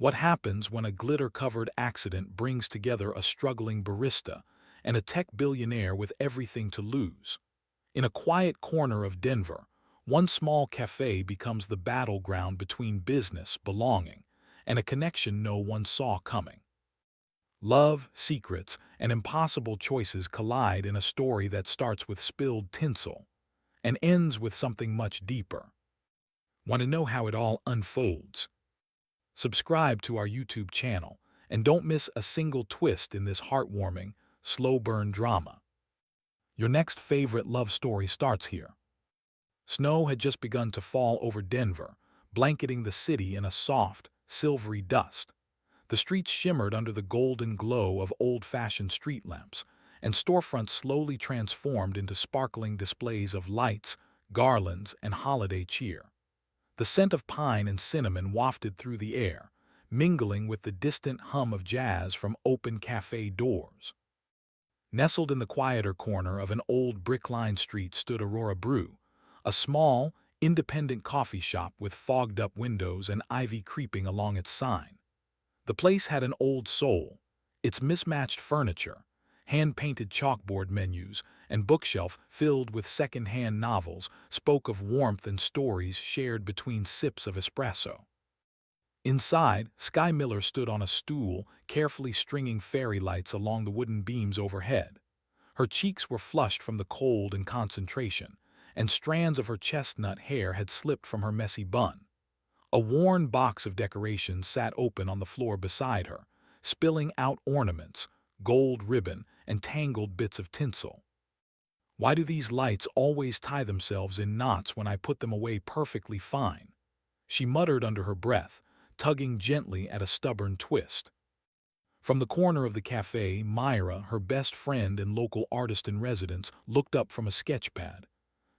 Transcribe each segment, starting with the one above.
What happens when a glitter-covered accident brings together a struggling barista and a tech billionaire with everything to lose? In a quiet corner of Denver, one small cafe becomes the battleground between business, belonging, and a connection no one saw coming. Love, secrets, and impossible choices collide in a story that starts with spilled tinsel and ends with something much deeper. Want to know how it all unfolds? Subscribe to our YouTube channel and don't miss a single twist in this heartwarming, slow-burn drama. Your next favorite love story starts here. Snow had just begun to fall over Denver, blanketing the city in a soft, silvery dust. The streets shimmered under the golden glow of old-fashioned street lamps, and storefronts slowly transformed into sparkling displays of lights, garlands, and holiday cheer. The scent of pine and cinnamon wafted through the air, mingling with the distant hum of jazz from open cafe doors. Nestled in the quieter corner of an old brick-lined street stood Aurora Brew, a small, independent coffee shop with fogged-up windows and ivy creeping along its sign. The place had an old soul. Its mismatched furniture, hand-painted chalkboard menus, and bookshelf filled with second-hand novels spoke of warmth and stories shared between sips of espresso. Inside, Sky Miller stood on a stool, carefully stringing fairy lights along the wooden beams overhead. Her cheeks were flushed from the cold and concentration, and strands of her chestnut hair had slipped from her messy bun. A worn box of decorations sat open on the floor beside her, spilling out ornaments, gold ribbon, and tangled bits of tinsel. Why do these lights always tie themselves in knots when I put them away perfectly fine? She muttered under her breath, tugging gently at a stubborn twist. From the corner of the cafe, Myra, her best friend and local artist-in-residence, looked up from a sketchpad.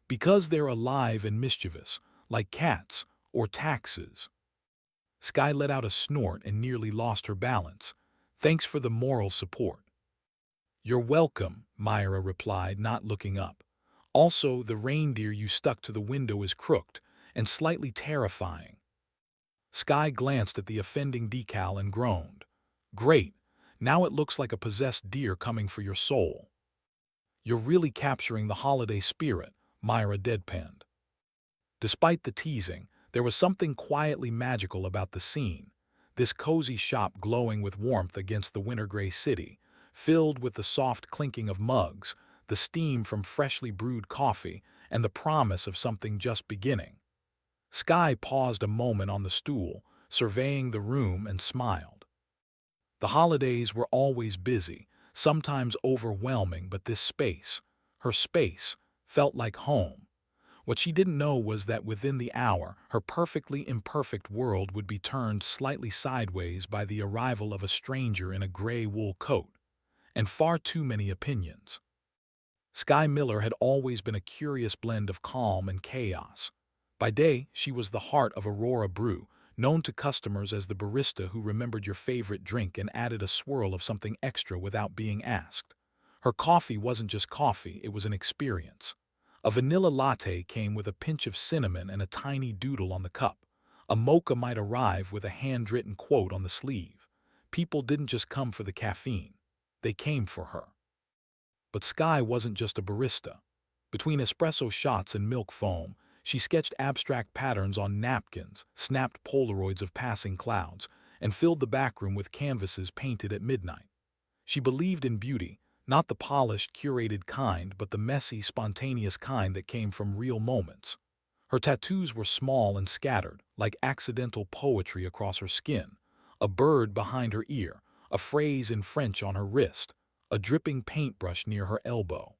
Because they're alive and mischievous, like cats or taxes. Sky let out a snort and nearly lost her balance. Thanks for the moral support. You're welcome, Myra replied, not looking up. Also, the reindeer you stuck to the window is crooked and slightly terrifying. Sky glanced at the offending decal and groaned. Great, now it looks like a possessed deer coming for your soul. You're really capturing the holiday spirit, Myra deadpanned. Despite the teasing, there was something quietly magical about the scene. This cozy shop glowing with warmth against the winter-gray city, filled with the soft clinking of mugs, the steam from freshly brewed coffee, and the promise of something just beginning. Sky paused a moment on the stool, surveying the room, and smiled. The holidays were always busy, sometimes overwhelming, but this space, her space, felt like home. What she didn't know was that within the hour, her perfectly imperfect world would be turned slightly sideways by the arrival of a stranger in a gray wool coat, and far too many opinions. Sky Miller had always been a curious blend of calm and chaos. By day, she was the heart of Aurora Brew, known to customers as the barista who remembered your favorite drink and added a swirl of something extra without being asked. Her coffee wasn't just coffee, it was an experience. A vanilla latte came with a pinch of cinnamon and a tiny doodle on the cup. A mocha might arrive with a handwritten quote on the sleeve. People didn't just come for the caffeine. They came for her. But Sky wasn't just a barista. Between espresso shots and milk foam, she sketched abstract patterns on napkins, snapped Polaroids of passing clouds, and filled the backroom with canvases painted at midnight. She believed in beauty, not the polished, curated kind, but the messy, spontaneous kind that came from real moments. Her tattoos were small and scattered, like accidental poetry across her skin. A bird behind her ear, a phrase in French on her wrist, a dripping paintbrush near her elbow.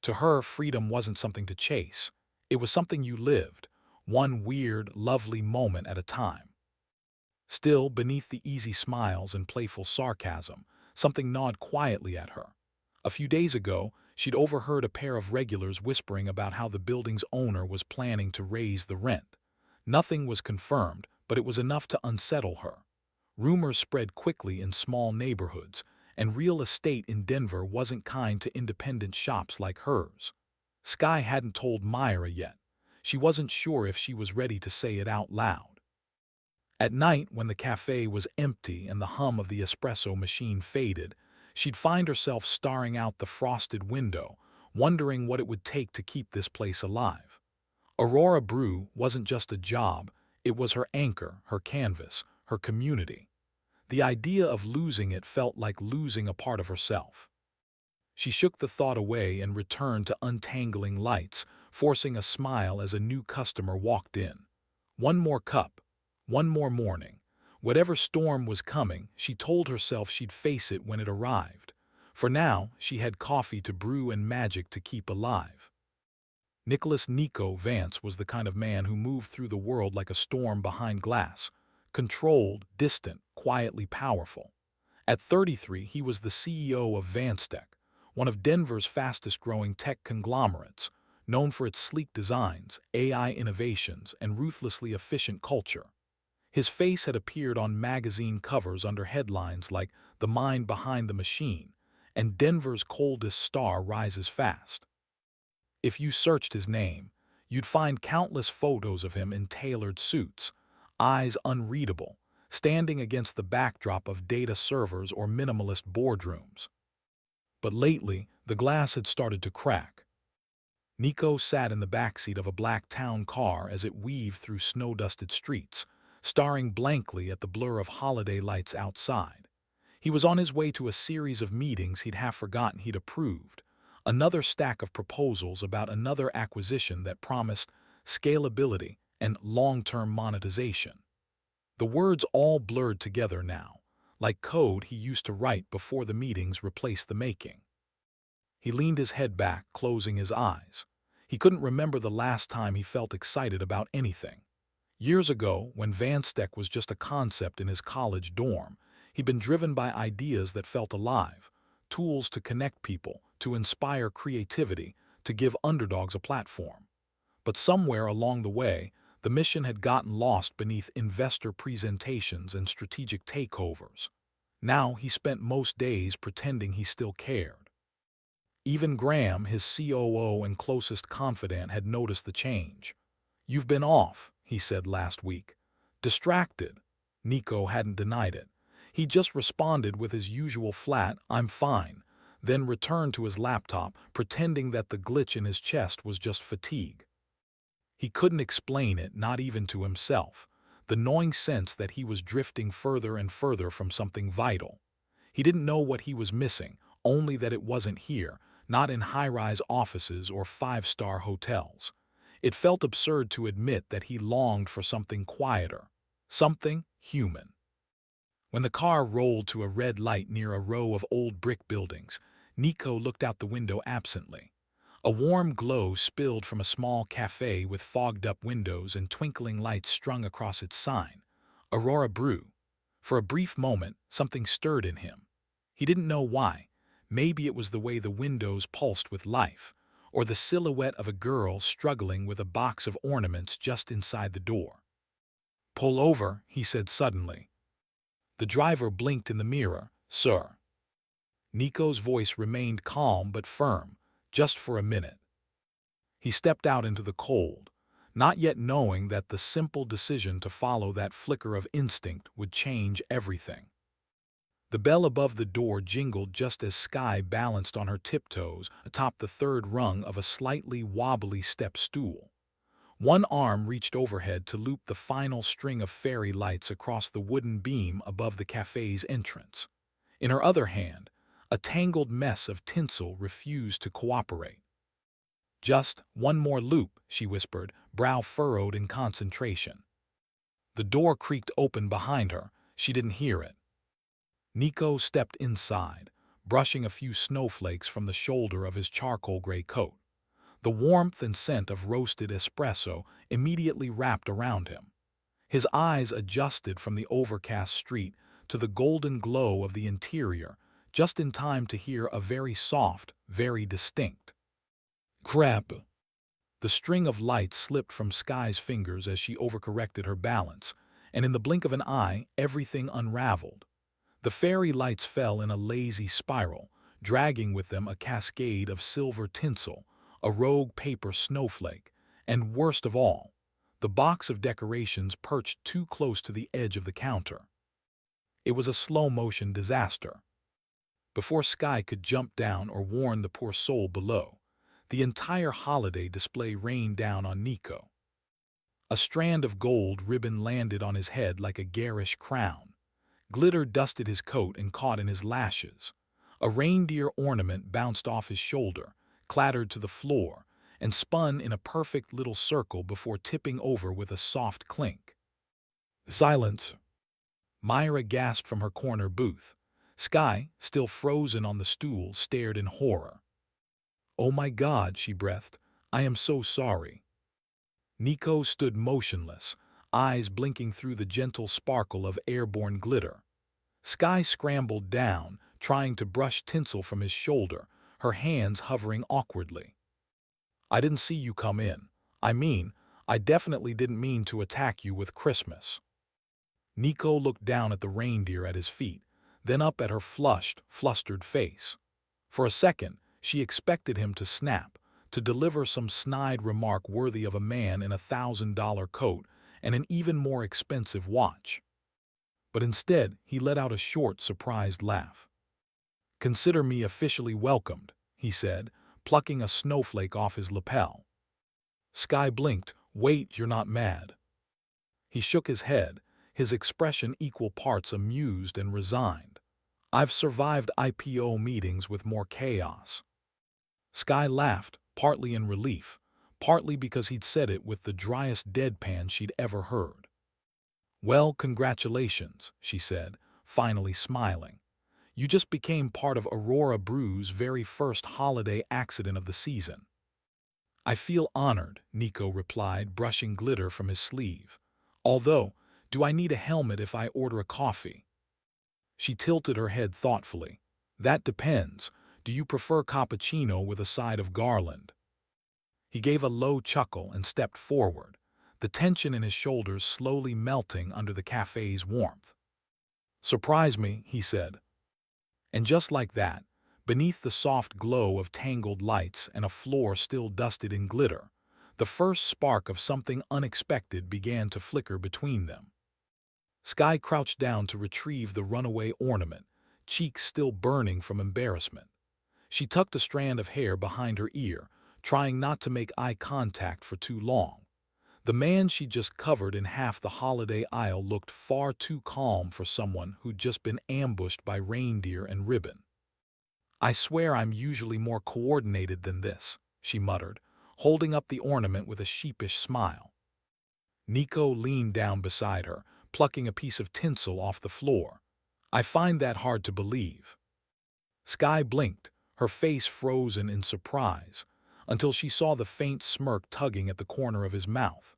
To her, freedom wasn't something to chase. It was something you lived, one weird, lovely moment at a time. Still, beneath the easy smiles and playful sarcasm, something gnawed quietly at her. A few days ago, she'd overheard a pair of regulars whispering about how the building's owner was planning to raise the rent. Nothing was confirmed, but it was enough to unsettle her. Rumors spread quickly in small neighborhoods, and real estate in Denver wasn't kind to independent shops like hers. Sky hadn't told Myra yet. She wasn't sure if she was ready to say it out loud. At night, when the cafe was empty and the hum of the espresso machine faded, she'd find herself staring out the frosted window, wondering what it would take to keep this place alive. Aurora Brew wasn't just a job, it was her anchor, her canvas, her community. The idea of losing it felt like losing a part of herself. She shook the thought away and returned to untangling lights, forcing a smile as a new customer walked in. One more cup, one more morning. Whatever storm was coming, she told herself she'd face it when it arrived. For now, she had coffee to brew and magic to keep alive. Nicholas Nico Vance was the kind of man who moved through the world like a storm behind glass, controlled, distant, quietly powerful. At 33, he was the CEO of Vanstech, one of Denver's fastest-growing tech conglomerates, known for its sleek designs, AI innovations, and ruthlessly efficient culture. His face had appeared on magazine covers under headlines like "The Mind Behind the Machine" and "Denver's Coldest Star Rises Fast." If you searched his name, you'd find countless photos of him in tailored suits, eyes unreadable, standing against the backdrop of data servers or minimalist boardrooms. But lately, the glass had started to crack. Nico sat in the backseat of a black town car as it weaved through snow-dusted streets, staring blankly at the blur of holiday lights outside. He was on his way to a series of meetings he'd half forgotten he'd approved, another stack of proposals about another acquisition that promised scalability and long-term monetization. The words all blurred together now, like code he used to write before the meetings replaced the making. He leaned his head back, closing his eyes. He couldn't remember the last time he felt excited about anything. Years ago, when Vanstech was just a concept in his college dorm, he'd been driven by ideas that felt alive, tools to connect people, to inspire creativity, to give underdogs a platform. But somewhere along the way, the mission had gotten lost beneath investor presentations and strategic takeovers. Now he spent most days pretending he still cared. Even Graham, his COO and closest confidant, had noticed the change. "You've been off," he said last week. "Distracted." Nico hadn't denied it. He just responded with his usual flat, "I'm fine," then returned to his laptop, pretending that the glitch in his chest was just fatigue. He couldn't explain it, not even to himself, the gnawing sense that he was drifting further and further from something vital. He didn't know what he was missing, only that it wasn't here, not in high-rise offices or five-star hotels. It felt absurd to admit that he longed for something quieter, something human. When the car rolled to a red light near a row of old brick buildings, Nico looked out the window absently. A warm glow spilled from a small cafe with fogged-up windows and twinkling lights strung across its sign, Aurora Brew. For a brief moment, something stirred in him. He didn't know why. Maybe it was the way the windows pulsed with life, or the silhouette of a girl struggling with a box of ornaments just inside the door. "Pull over," he said suddenly. The driver blinked in the mirror. "Sir." Nico's voice remained calm but firm, just for a minute. He stepped out into the cold, not yet knowing that the simple decision to follow that flicker of instinct would change everything. The bell above the door jingled just as Skye balanced on her tiptoes atop the third rung of a slightly wobbly step stool. One arm reached overhead to loop the final string of fairy lights across the wooden beam above the cafe's entrance. In her other hand, a tangled mess of tinsel refused to cooperate. "Just one more loop," she whispered, brow furrowed in concentration. The door creaked open behind her. She didn't hear it. Nico stepped inside, brushing a few snowflakes from the shoulder of his charcoal gray coat. The warmth and scent of roasted espresso immediately wrapped around him. His eyes adjusted from the overcast street to the golden glow of the interior, just in time to hear a very soft, very distinct "crap." The string of lights slipped from Skye's fingers as she overcorrected her balance, and in the blink of an eye, everything unraveled. The fairy lights fell in a lazy spiral, dragging with them a cascade of silver tinsel, a rogue paper snowflake, and worst of all, the box of decorations perched too close to the edge of the counter. It was a slow-motion disaster. Before Sky could jump down or warn the poor soul below, the entire holiday display rained down on Nico. A strand of gold ribbon landed on his head like a garish crown. Glitter dusted his coat and caught in his lashes. A reindeer ornament bounced off his shoulder, clattered to the floor, and spun in a perfect little circle before tipping over with a soft clink. Silence! Myra gasped from her corner booth. Sky, still frozen on the stool, stared in horror. "Oh my God," she breathed. "I am so sorry." Nico stood motionless, eyes blinking through the gentle sparkle of airborne glitter. Sky scrambled down, trying to brush tinsel from his shoulder, her hands hovering awkwardly. "I didn't see you come in. I definitely didn't mean to attack you with Christmas." Nico looked down at the reindeer at his feet, then up at her flushed, flustered face. For a second, she expected him to snap, to deliver some snide remark worthy of a man in $1,000 coat and an even more expensive watch. But instead, he let out a short, surprised laugh. "Consider me officially welcomed," he said, plucking a snowflake off his lapel. Sky blinked. "Wait, you're not mad." He shook his head, his expression equal parts amused and resigned. "I've survived IPO meetings with more chaos." Sky laughed, partly in relief, partly because he'd said it with the driest deadpan she'd ever heard. "Well, congratulations," she said, finally smiling. "You just became part of Aurora Brew's very first holiday accident of the season." "I feel honored," Nico replied, brushing glitter from his sleeve. "Although, do I need a helmet if I order a coffee?" She tilted her head thoughtfully. "That depends. Do you prefer cappuccino with a side of garland?" He gave a low chuckle and stepped forward, the tension in his shoulders slowly melting under the cafe's warmth. "Surprise me," he said. And just like that, beneath the soft glow of tangled lights and a floor still dusted in glitter, the first spark of something unexpected began to flicker between them. Sky crouched down to retrieve the runaway ornament, cheeks still burning from embarrassment. She tucked a strand of hair behind her ear, trying not to make eye contact for too long. The man she just covered in half the holiday aisle looked far too calm for someone who'd just been ambushed by reindeer and ribbon. "I swear I'm usually more coordinated than this," she muttered, holding up the ornament with a sheepish smile. Nico leaned down beside her, plucking a piece of tinsel off the floor. "I find that hard to believe." Sky blinked, her face frozen in surprise, until she saw the faint smirk tugging at the corner of his mouth.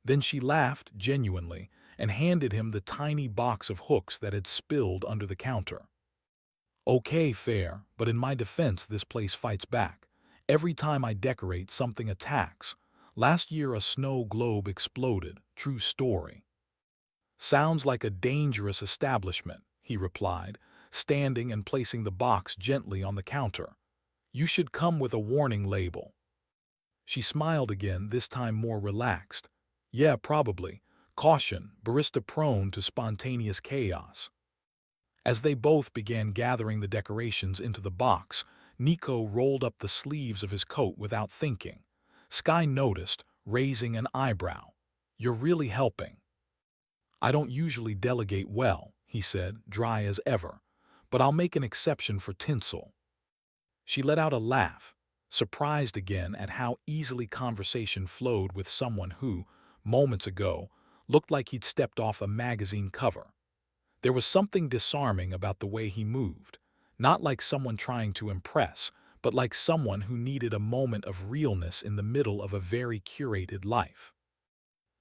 Then she laughed genuinely and handed him the tiny box of hooks that had spilled under the counter. "Okay, fair, but in my defense this place fights back. Every time I decorate, something attacks. Last year a snow globe exploded. True story." "Sounds like a dangerous establishment," he replied, standing and placing the box gently on the counter. "You should come with a warning label." She smiled again, this time more relaxed. "Yeah, probably. Caution, barista prone to spontaneous chaos." As they both began gathering the decorations into the box, Nico rolled up the sleeves of his coat without thinking. Sky noticed, raising an eyebrow. "You're really helping." "I don't usually delegate well," he said, dry as ever, "but I'll make an exception for tinsel." She let out a laugh, surprised again at how easily conversation flowed with someone who, moments ago, looked like he'd stepped off a magazine cover. There was something disarming about the way he moved, not like someone trying to impress, but like someone who needed a moment of realness in the middle of a very curated life.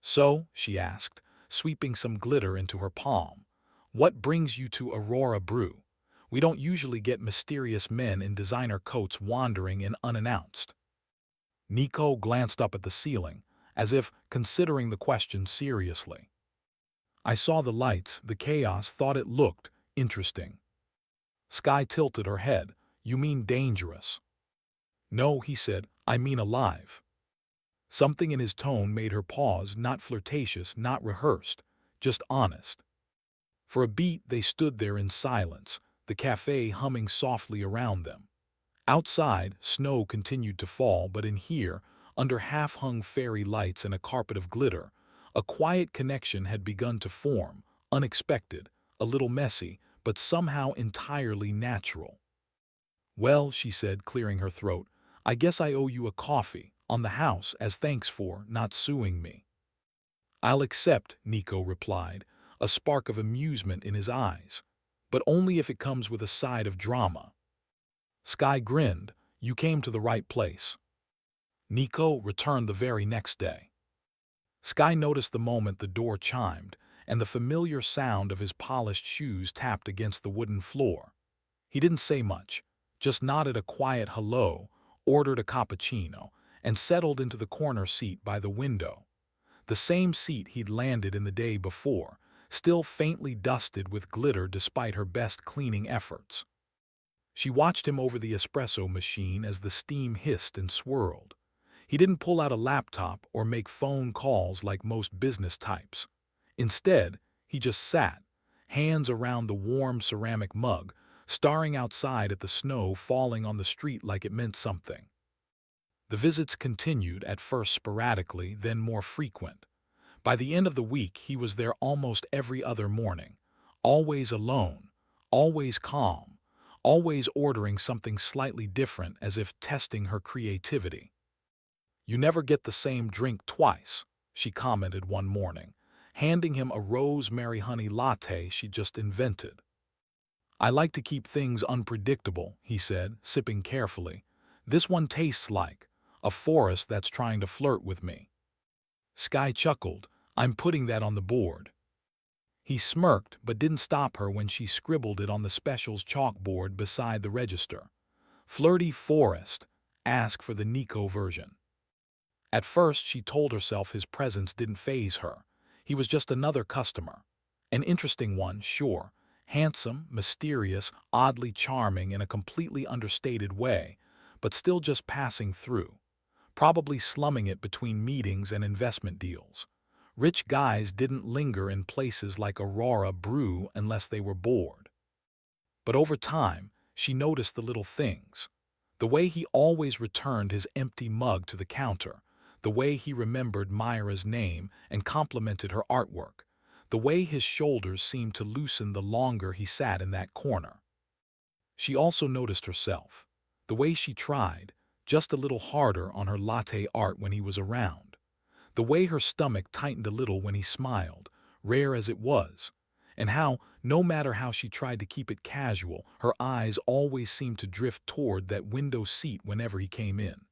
"So," she asked, sweeping some glitter into her palm, "what brings you to Aurora Brew? We don't usually get mysterious men in designer coats wandering in unannounced." Nico glanced up at the ceiling, as if considering the question seriously. "I saw the lights, the chaos, thought it looked interesting." Sky tilted her head. "You mean dangerous?" "No," he said, "I mean alive." Something in his tone made her pause, not flirtatious, not rehearsed, just honest. For a beat they stood there in silence, the cafe humming softly around them. Outside, snow continued to fall, but in here, under half-hung fairy lights and a carpet of glitter, a quiet connection had begun to form, unexpected, a little messy, but somehow entirely natural. "Well," she said, clearing her throat, "I guess I owe you a coffee, on the house, as thanks for not suing me." "I'll accept," Nico replied, a spark of amusement in his eyes, "but only if it comes with a side of drama." Sky grinned. "You came to the right place." Nico returned the very next day. Sky noticed the moment the door chimed, and the familiar sound of his polished shoes tapped against the wooden floor. He didn't say much, just nodded a quiet hello, ordered a cappuccino, and settled into the corner seat by the window. The same seat he'd landed in the day before, still faintly dusted with glitter despite her best cleaning efforts. She watched him over the espresso machine as the steam hissed and swirled. He didn't pull out a laptop or make phone calls like most business types. Instead, he just sat, hands around the warm ceramic mug, staring outside at the snow falling on the street like it meant something. The visits continued, at first sporadically, then more frequent. By the end of the week, he was there almost every other morning, always alone, always calm, always ordering something slightly different as if testing her creativity. "You never get the same drink twice," she commented one morning, handing him a rosemary honey latte she'd just invented. "I like to keep things unpredictable," he said, sipping carefully. "This one tastes like a forest that's trying to flirt with me." Sky chuckled. "I'm putting that on the board." He smirked, but didn't stop her when she scribbled it on the specials chalkboard beside the register. "Flirty forest. Ask for the Nico version." At first, she told herself his presence didn't faze her. He was just another customer. An interesting one, sure. Handsome, mysterious, oddly charming in a completely understated way, but still just passing through. Probably slumming it between meetings and investment deals. Rich guys didn't linger in places like Aurora Brew unless they were bored. But over time, she noticed the little things. The way he always returned his empty mug to the counter, the way he remembered Myra's name and complimented her artwork, the way his shoulders seemed to loosen the longer he sat in that corner. She also noticed herself, the way she tried, just a little harder on her latte art when he was around, the way her stomach tightened a little when he smiled, rare as it was, and how, no matter how she tried to keep it casual, her eyes always seemed to drift toward that window seat whenever he came in.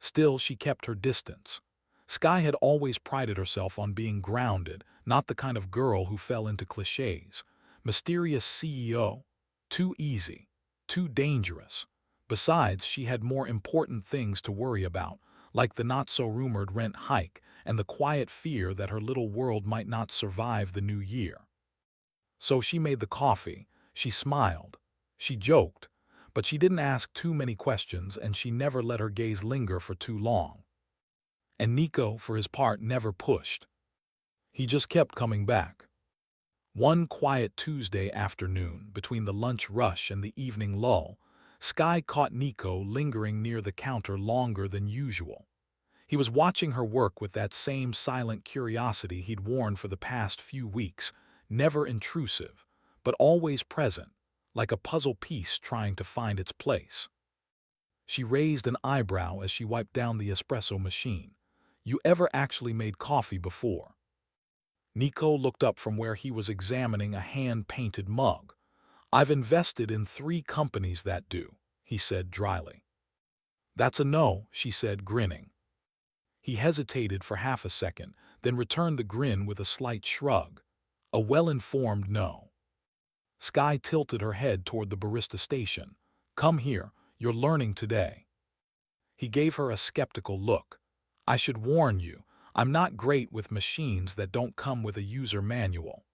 Still, she kept her distance. Sky had always prided herself on being grounded, not the kind of girl who fell into cliches. Mysterious CEO. Too easy. Too dangerous. Besides, she had more important things to worry about, like the not-so-rumored rent hike and the quiet fear that her little world might not survive the new year. So she made the coffee, she smiled, she joked, but she didn't ask too many questions and she never let her gaze linger for too long. And Nico, for his part, never pushed. He just kept coming back. One quiet Tuesday afternoon, between the lunch rush and the evening lull, Sky caught Nico lingering near the counter longer than usual. He was watching her work with that same silent curiosity he'd worn for the past few weeks, never intrusive, but always present, like a puzzle piece trying to find its place. She raised an eyebrow as she wiped down the espresso machine. "You ever actually made coffee before?" Nico looked up from where he was examining a hand-painted mug. "I've invested in 3 companies that do," he said dryly. "That's a no," she said, grinning. He hesitated for half a second, then returned the grin with a slight shrug. "A well-informed no." Sky tilted her head toward the barista station. "Come here, you're learning today." He gave her a skeptical look. "I should warn you, I'm not great with machines that don't come with a user manual."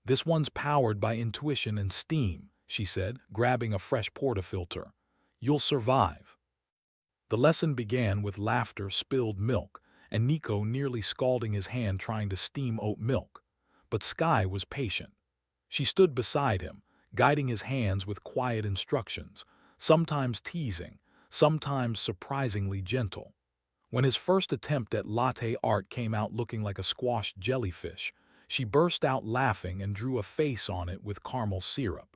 "This one's powered by intuition and steam," she said, grabbing a fresh portafilter. "You'll survive." The lesson began with laughter, spilled milk, and Nico nearly scalding his hand trying to steam oat milk. But Sky was patient. She stood beside him, guiding his hands with quiet instructions, sometimes teasing, sometimes surprisingly gentle. When his first attempt at latte art came out looking like a squashed jellyfish, she burst out laughing and drew a face on it with caramel syrup.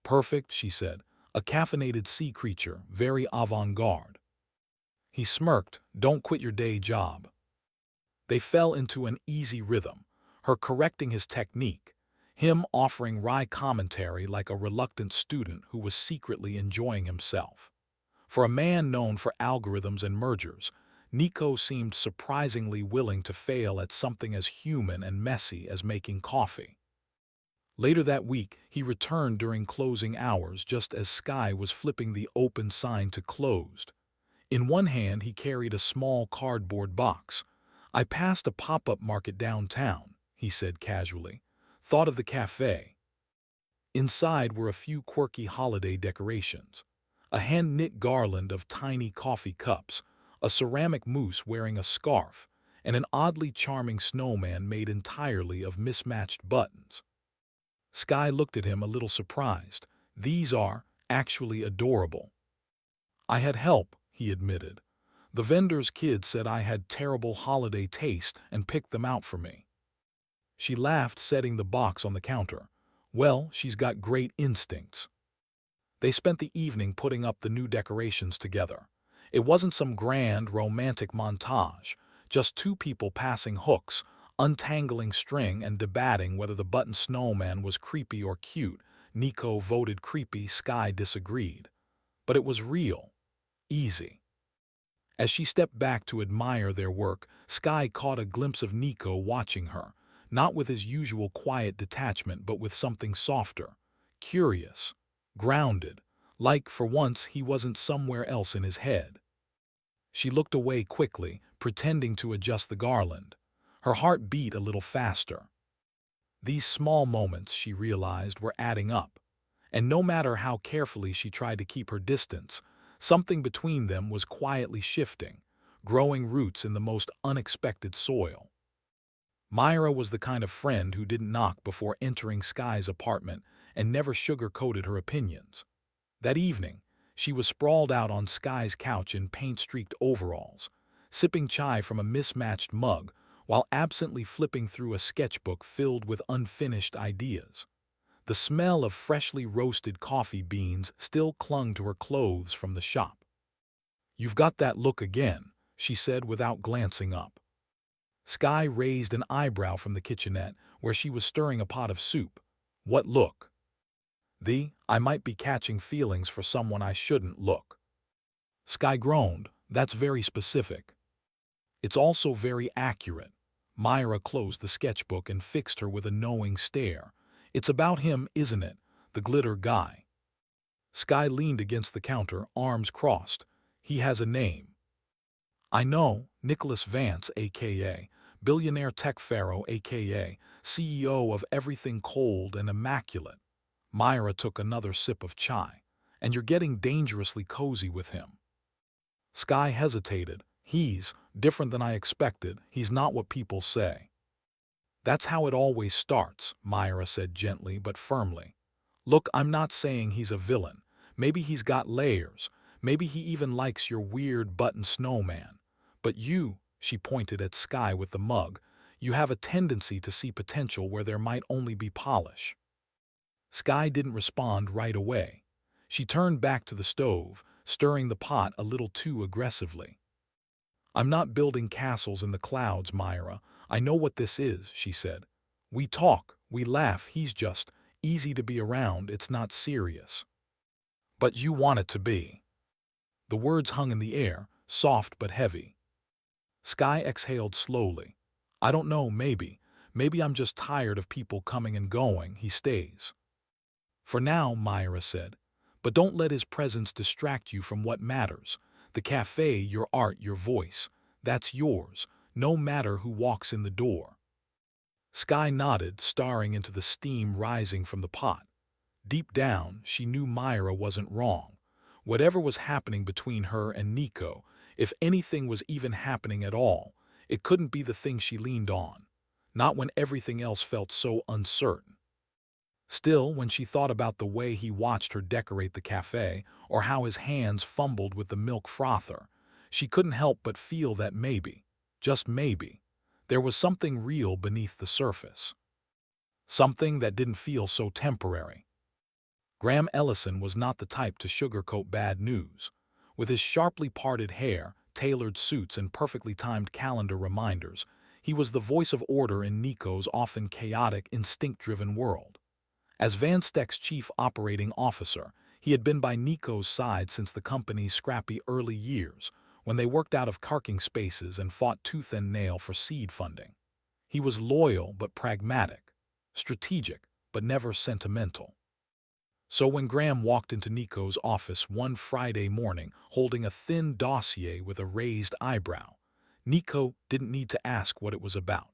"Perfect," she said, "a caffeinated sea creature, very avant-garde." He smirked, "Don't quit your day job." They fell into an easy rhythm, her correcting his technique, him offering wry commentary like a reluctant student who was secretly enjoying himself. For a man known for algorithms and mergers, Nico seemed surprisingly willing to fail at something as human and messy as making coffee. Later that week, he returned during closing hours just as Sky was flipping the open sign to closed. In one hand, he carried a small cardboard box. "I passed a pop-up market downtown," he said casually. "Thought of the cafe." Inside were a few quirky holiday decorations. A hand-knit garland of tiny coffee cups, a ceramic moose wearing a scarf, and an oddly charming snowman made entirely of mismatched buttons. Sky looked at him a little surprised. "These are actually adorable." "I had help," he admitted. "The vendor's kid said I had terrible holiday taste and picked them out for me." She laughed, setting the box on the counter. "Well, she's got great instincts." They spent the evening putting up the new decorations together. It wasn't some grand, romantic montage, just two people passing hooks, untangling string and debating whether the button snowman was creepy or cute. Nico voted creepy, Sky disagreed. But it was real. Easy. As she stepped back to admire their work, Sky caught a glimpse of Nico watching her, not with his usual quiet detachment but with something softer, curious, grounded, like for once he wasn't somewhere else in his head. She looked away quickly, pretending to adjust the garland. Her heart beat a little faster. These small moments, she realized, were adding up, and no matter how carefully she tried to keep her distance, something between them was quietly shifting, growing roots in the most unexpected soil. Myra was the kind of friend who didn't knock before entering Sky's apartment and never sugar-coated her opinions. That evening, she was sprawled out on Sky's couch in paint-streaked overalls, sipping chai from a mismatched mug while absently flipping through a sketchbook filled with unfinished ideas. The smell of freshly roasted coffee beans still clung to her clothes from the shop. "You've got that look again," she said without glancing up. Sky raised an eyebrow from the kitchenette where she was stirring a pot of soup. "What look?" "I might be catching feelings for someone I shouldn't look." Sky groaned. "That's very specific." "It's also very accurate." Myra closed the sketchbook and fixed her with a knowing stare. "It's about him, isn't it? The glitter guy." Sky leaned against the counter, arms crossed. "He has a name." "I know, Nicholas Vance, a.k.a. Billionaire Tech Pharaoh, a.k.a. CEO of Everything Cold and Immaculate." Myra took another sip of chai. "And you're getting dangerously cozy with him." Sky hesitated. "He's different than I expected. He's not what people say." "That's how it always starts," Myra said gently but firmly. "Look, I'm not saying he's a villain. Maybe he's got layers. Maybe he even likes your weird button snowman. But you," she pointed at Sky with the mug, "you have a tendency to see potential where there might only be polish." Sky didn't respond right away. She turned back to the stove, stirring the pot a little too aggressively. "I'm not building castles in the clouds, Myra. I know what this is," she said. "We talk, we laugh, he's just easy to be around, it's not serious." "But you want it to be." The words hung in the air, soft but heavy. Sky exhaled slowly. "I don't know, maybe. Maybe I'm just tired of people coming and going, he stays." "For now," Myra said. "But don't let his presence distract you from what matters. The cafe, your art, your voice. That's yours, no matter who walks in the door." Sky nodded, staring into the steam rising from the pot. Deep down, she knew Myra wasn't wrong. Whatever was happening between her and Nico, if anything was even happening at all, it couldn't be the thing she leaned on. Not when everything else felt so uncertain. Still, when she thought about the way he watched her decorate the cafe, or how his hands fumbled with the milk frother, she couldn't help but feel that maybe, just maybe, there was something real beneath the surface. Something that didn't feel so temporary. Graham Ellison was not the type to sugarcoat bad news. With his sharply parted hair, tailored suits, and perfectly timed calendar reminders, he was the voice of order in Nico's often chaotic, instinct-driven world. As Vanstech's chief operating officer, he had been by Nico's side since the company's scrappy early years, when they worked out of parking spaces and fought tooth and nail for seed funding. He was loyal but pragmatic, strategic but never sentimental. So when Graham walked into Nico's office one Friday morning holding a thin dossier with a raised eyebrow, Nico didn't need to ask what it was about.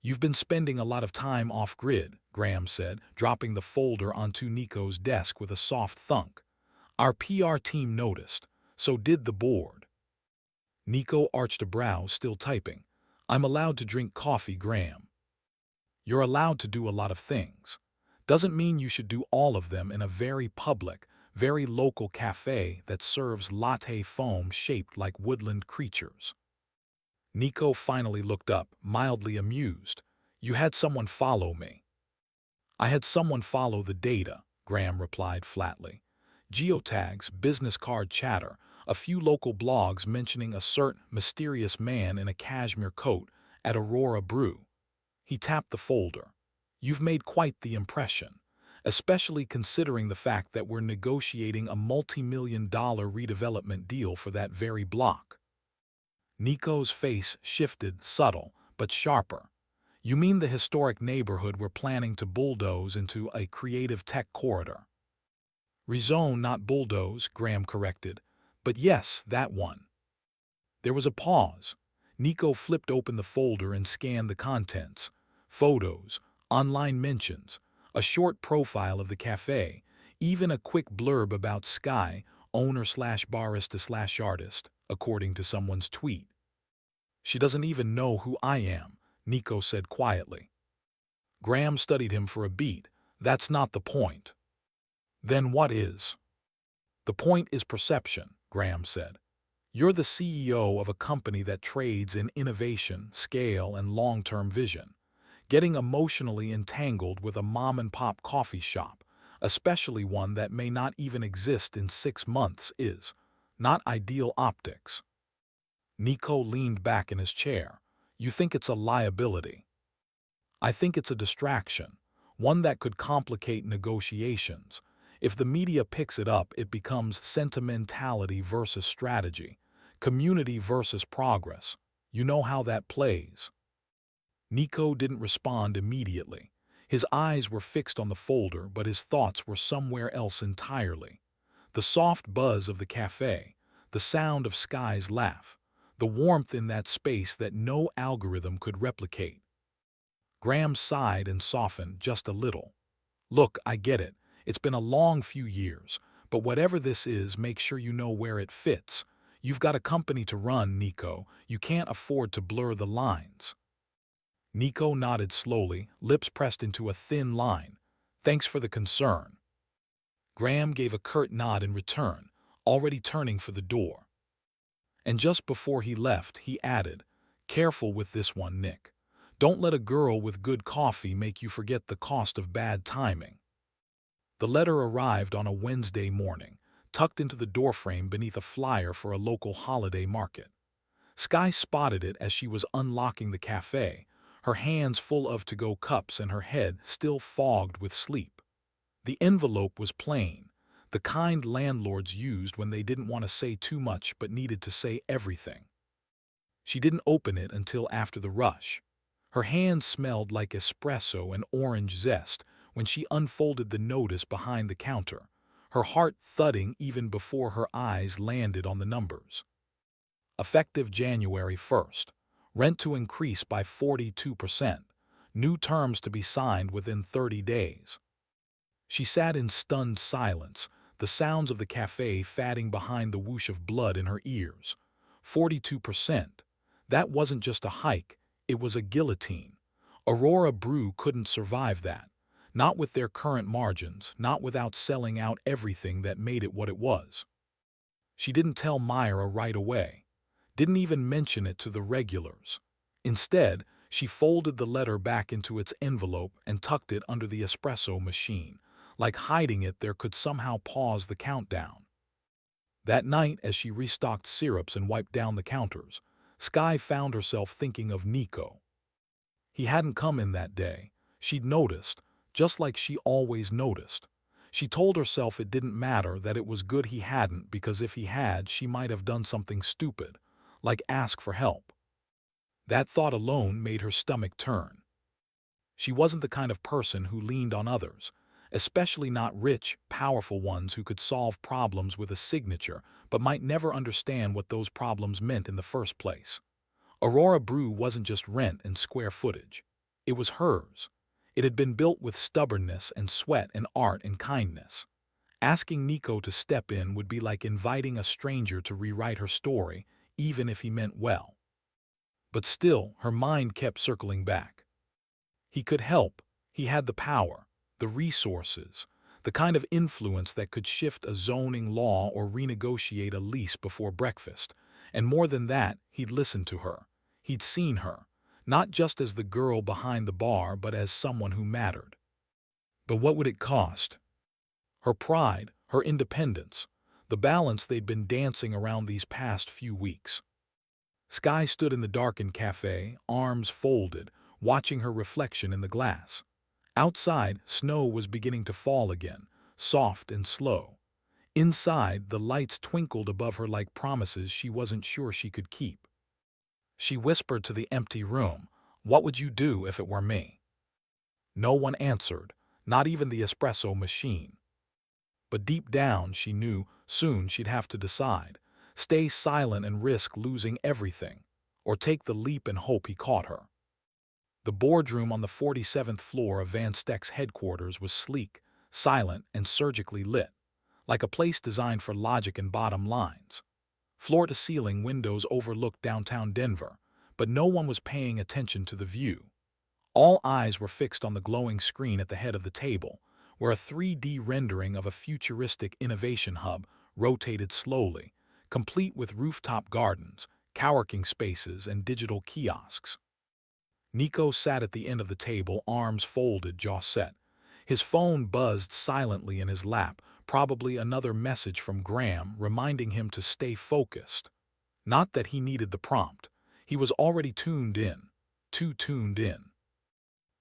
"You've been spending a lot of time off-grid," Graham said, dropping the folder onto Nico's desk with a soft thunk. "Our PR team noticed. So did the board." Nico arched a brow, still typing. "I'm allowed to drink coffee, Graham." "You're allowed to do a lot of things. Doesn't mean you should do all of them in a very public, very local cafe that serves latte foam shaped like woodland creatures." Nico finally looked up, mildly amused. "You had someone follow me." "I had someone follow the data," Graham replied flatly. "Geotags, business card chatter, a few local blogs mentioning a certain mysterious man in a cashmere coat at Aurora Brew." He tapped the folder. "You've made quite the impression, especially considering the fact that we're negotiating a multi-million-dollar redevelopment deal for that very block." Nico's face shifted, subtle but sharper. "You mean the historic neighborhood we're planning to bulldoze into a creative tech corridor?" "Rezone, not bulldoze," Graham corrected. "But yes, that one." There was a pause. Nico flipped open the folder and scanned the contents. Photos, online mentions, a short profile of the cafe, even a quick blurb about Sky, owner/barista/artist, according to someone's tweet. "She doesn't even know who I am," Nico said quietly. Graham studied him for a beat. "That's not the point." "Then what is?" "The point is perception," Graham said. "You're the CEO of a company that trades in innovation, scale, and long-term vision. Getting emotionally entangled with a mom-and-pop coffee shop, especially one that may not even exist in 6 months, is not ideal optics." Nico leaned back in his chair. "You think it's a liability?" "I think it's a distraction, one that could complicate negotiations. If the media picks it up, it becomes sentimentality versus strategy, community versus progress. You know how that plays." Nico didn't respond immediately. His eyes were fixed on the folder, but his thoughts were somewhere else entirely. The soft buzz of the cafe, the sound of Sky's laugh, the warmth in that space that no algorithm could replicate. Graham sighed and softened just a little. "Look, I get it. It's been a long few years, but whatever this is, make sure you know where it fits. You've got a company to run, Nico. You can't afford to blur the lines." Nico nodded slowly, lips pressed into a thin line. "Thanks for the concern." Graham gave a curt nod in return, already turning for the door. And just before he left, he added, "Careful with this one, Nick. Don't let a girl with good coffee make you forget the cost of bad timing." The letter arrived on a Wednesday morning, tucked into the doorframe beneath a flyer for a local holiday market. Sky spotted it as she was unlocking the cafe, her hands full of to-go cups and her head still fogged with sleep. The envelope was plain, the kind landlords used when they didn't want to say too much but needed to say everything. She didn't open it until after the rush. Her hands smelled like espresso and orange zest when she unfolded the notice behind the counter, her heart thudding even before her eyes landed on the numbers. Effective January 1st. Rent to increase by 42%. New terms to be signed within 30 days. She sat in stunned silence, the sounds of the cafe fading behind the whoosh of blood in her ears. 42%. That wasn't just a hike, it was a guillotine. Aurora Brew couldn't survive that. Not with their current margins, not without selling out everything that made it what it was. She didn't tell Myra right away. Didn't even mention it to the regulars. Instead, she folded the letter back into its envelope and tucked it under the espresso machine, like hiding it there could somehow pause the countdown. That night, as she restocked syrups and wiped down the counters, Skye found herself thinking of Nico. He hadn't come in that day. She'd noticed, just like she always noticed. She told herself it didn't matter, that it was good he hadn't, because if he had, she might have done something stupid, like ask for help. That thought alone made her stomach turn. She wasn't the kind of person who leaned on others, especially not rich, powerful ones who could solve problems with a signature but might never understand what those problems meant in the first place. Aurora Brew wasn't just rent and square footage. It was hers. It had been built with stubbornness and sweat and art and kindness. Asking Nico to step in would be like inviting a stranger to rewrite her story, even if he meant well. But still, her mind kept circling back. He could help. He had the power, the resources, the kind of influence that could shift a zoning law or renegotiate a lease before breakfast. And more than that, he'd listened to her. He'd seen her, not just as the girl behind the bar, but as someone who mattered. But what would it cost? Her pride, her independence, the balance they'd been dancing around these past few weeks. Skye stood in the darkened cafe, arms folded, watching her reflection in the glass. Outside, snow was beginning to fall again, soft and slow. Inside, the lights twinkled above her like promises she wasn't sure she could keep. She whispered to the empty room, "What would you do if it were me?" No one answered, not even the espresso machine. But deep down, she knew soon she'd have to decide. Stay silent and risk losing everything, or take the leap and hope he caught her. The boardroom on the 47th floor of Van Steck's headquarters was sleek, silent, and surgically lit, like a place designed for logic and bottom lines. Floor-to-ceiling windows overlooked downtown Denver, but no one was paying attention to the view. All eyes were fixed on the glowing screen at the head of the table, where a 3D rendering of a futuristic innovation hub rotated slowly, complete with rooftop gardens, coworking spaces, and digital kiosks. Nico sat at the end of the table, arms folded, jaw set. His phone buzzed silently in his lap, probably another message from Graham reminding him to stay focused. Not that he needed the prompt. He was already tuned in. Too tuned in.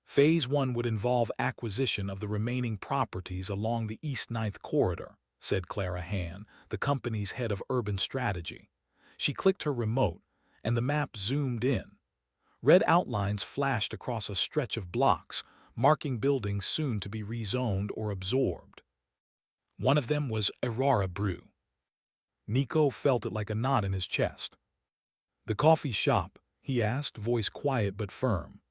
Phase 1 would involve acquisition of the remaining properties along the East Ninth Corridor, said Clara Han, the company's head of urban strategy. She clicked her remote, and the map zoomed in. Red outlines flashed across a stretch of blocks, marking buildings soon to be rezoned or absorbed. One of them was Aurora Brew. Nico felt it like a knot in his chest. "The coffee shop?" he asked, voice quiet but firm.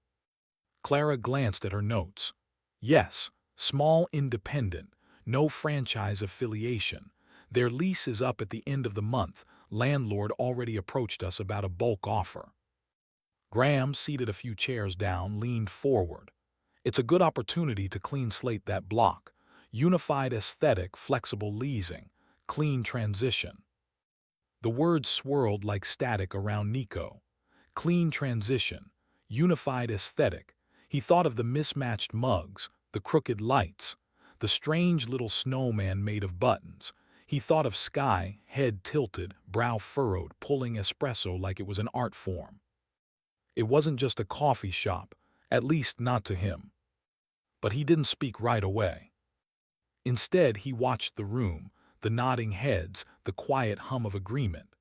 Clara glanced at her notes. "Yes, small independent, no franchise affiliation. Their lease is up at the end of the month. Landlord already approached us about a bulk offer." Graham, seated a few chairs down, leaned forward. "It's a good opportunity to clean slate that block. Unified aesthetic, flexible leasing, clean transition." The words swirled like static around Nico. Clean transition, unified aesthetic. He thought of the mismatched mugs, the crooked lights, the strange little snowman made of buttons. He thought of Skye, head tilted, brow furrowed, pulling espresso like it was an art form. It wasn't just a coffee shop, at least not to him. But he didn't speak right away. Instead, he watched the room, the nodding heads, the quiet hum of agreement.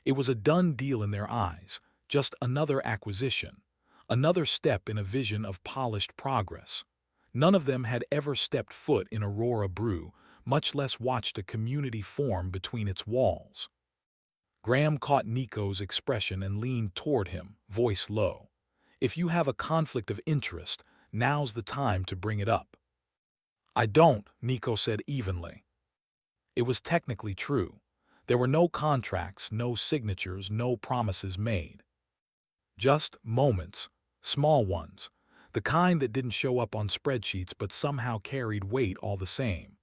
It was a done deal in their eyes, just another acquisition, another step in a vision of polished progress. None of them had ever stepped foot in Aurora Brew, much less watched a community form between its walls. Graham caught Nico's expression and leaned toward him, voice low. "If you have a conflict of interest, now's the time to bring it up." "I don't," Nico said evenly. It was technically true. There were no contracts, no signatures, no promises made. Just moments, small ones, the kind that didn't show up on spreadsheets but somehow carried weight all the same.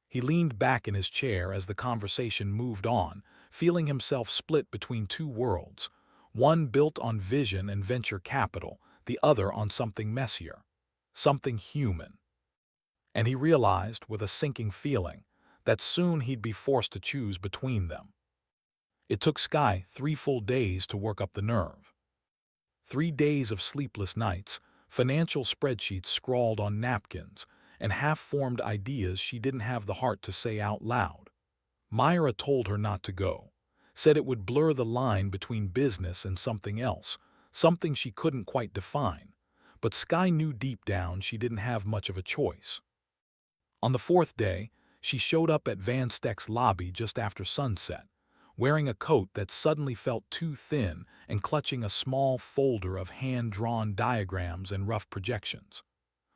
He leaned back in his chair as the conversation moved on, feeling himself split between two worlds, one built on vision and venture capital, the other on something messier, something human. And he realized, with a sinking feeling, that soon he'd be forced to choose between them. It took Sky 3 full days to work up the nerve. 3 days of sleepless nights, financial spreadsheets scrawled on napkins, and half-formed ideas she didn't have the heart to say out loud. Myra told her not to go, said it would blur the line between business and something else, something she couldn't quite define. But Sky knew deep down she didn't have much of a choice. On the 4th day, she showed up at Van Steck's lobby just after sunset, wearing a coat that suddenly felt too thin and clutching a small folder of hand-drawn diagrams and rough projections.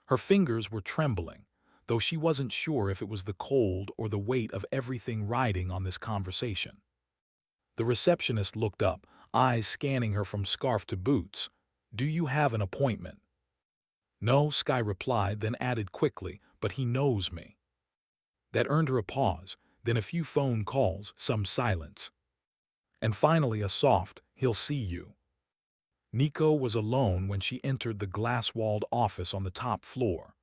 Her fingers were trembling, though she wasn't sure if it was the cold or the weight of everything riding on this conversation. The receptionist looked up, eyes scanning her from scarf to boots. "Do you have an appointment?" "No," Sky replied, then added quickly, "but he knows me." That earned her a pause, then a few phone calls, some silence. And finally a soft, "He'll see you." Nico was alone when she entered the glass-walled office on the top floor.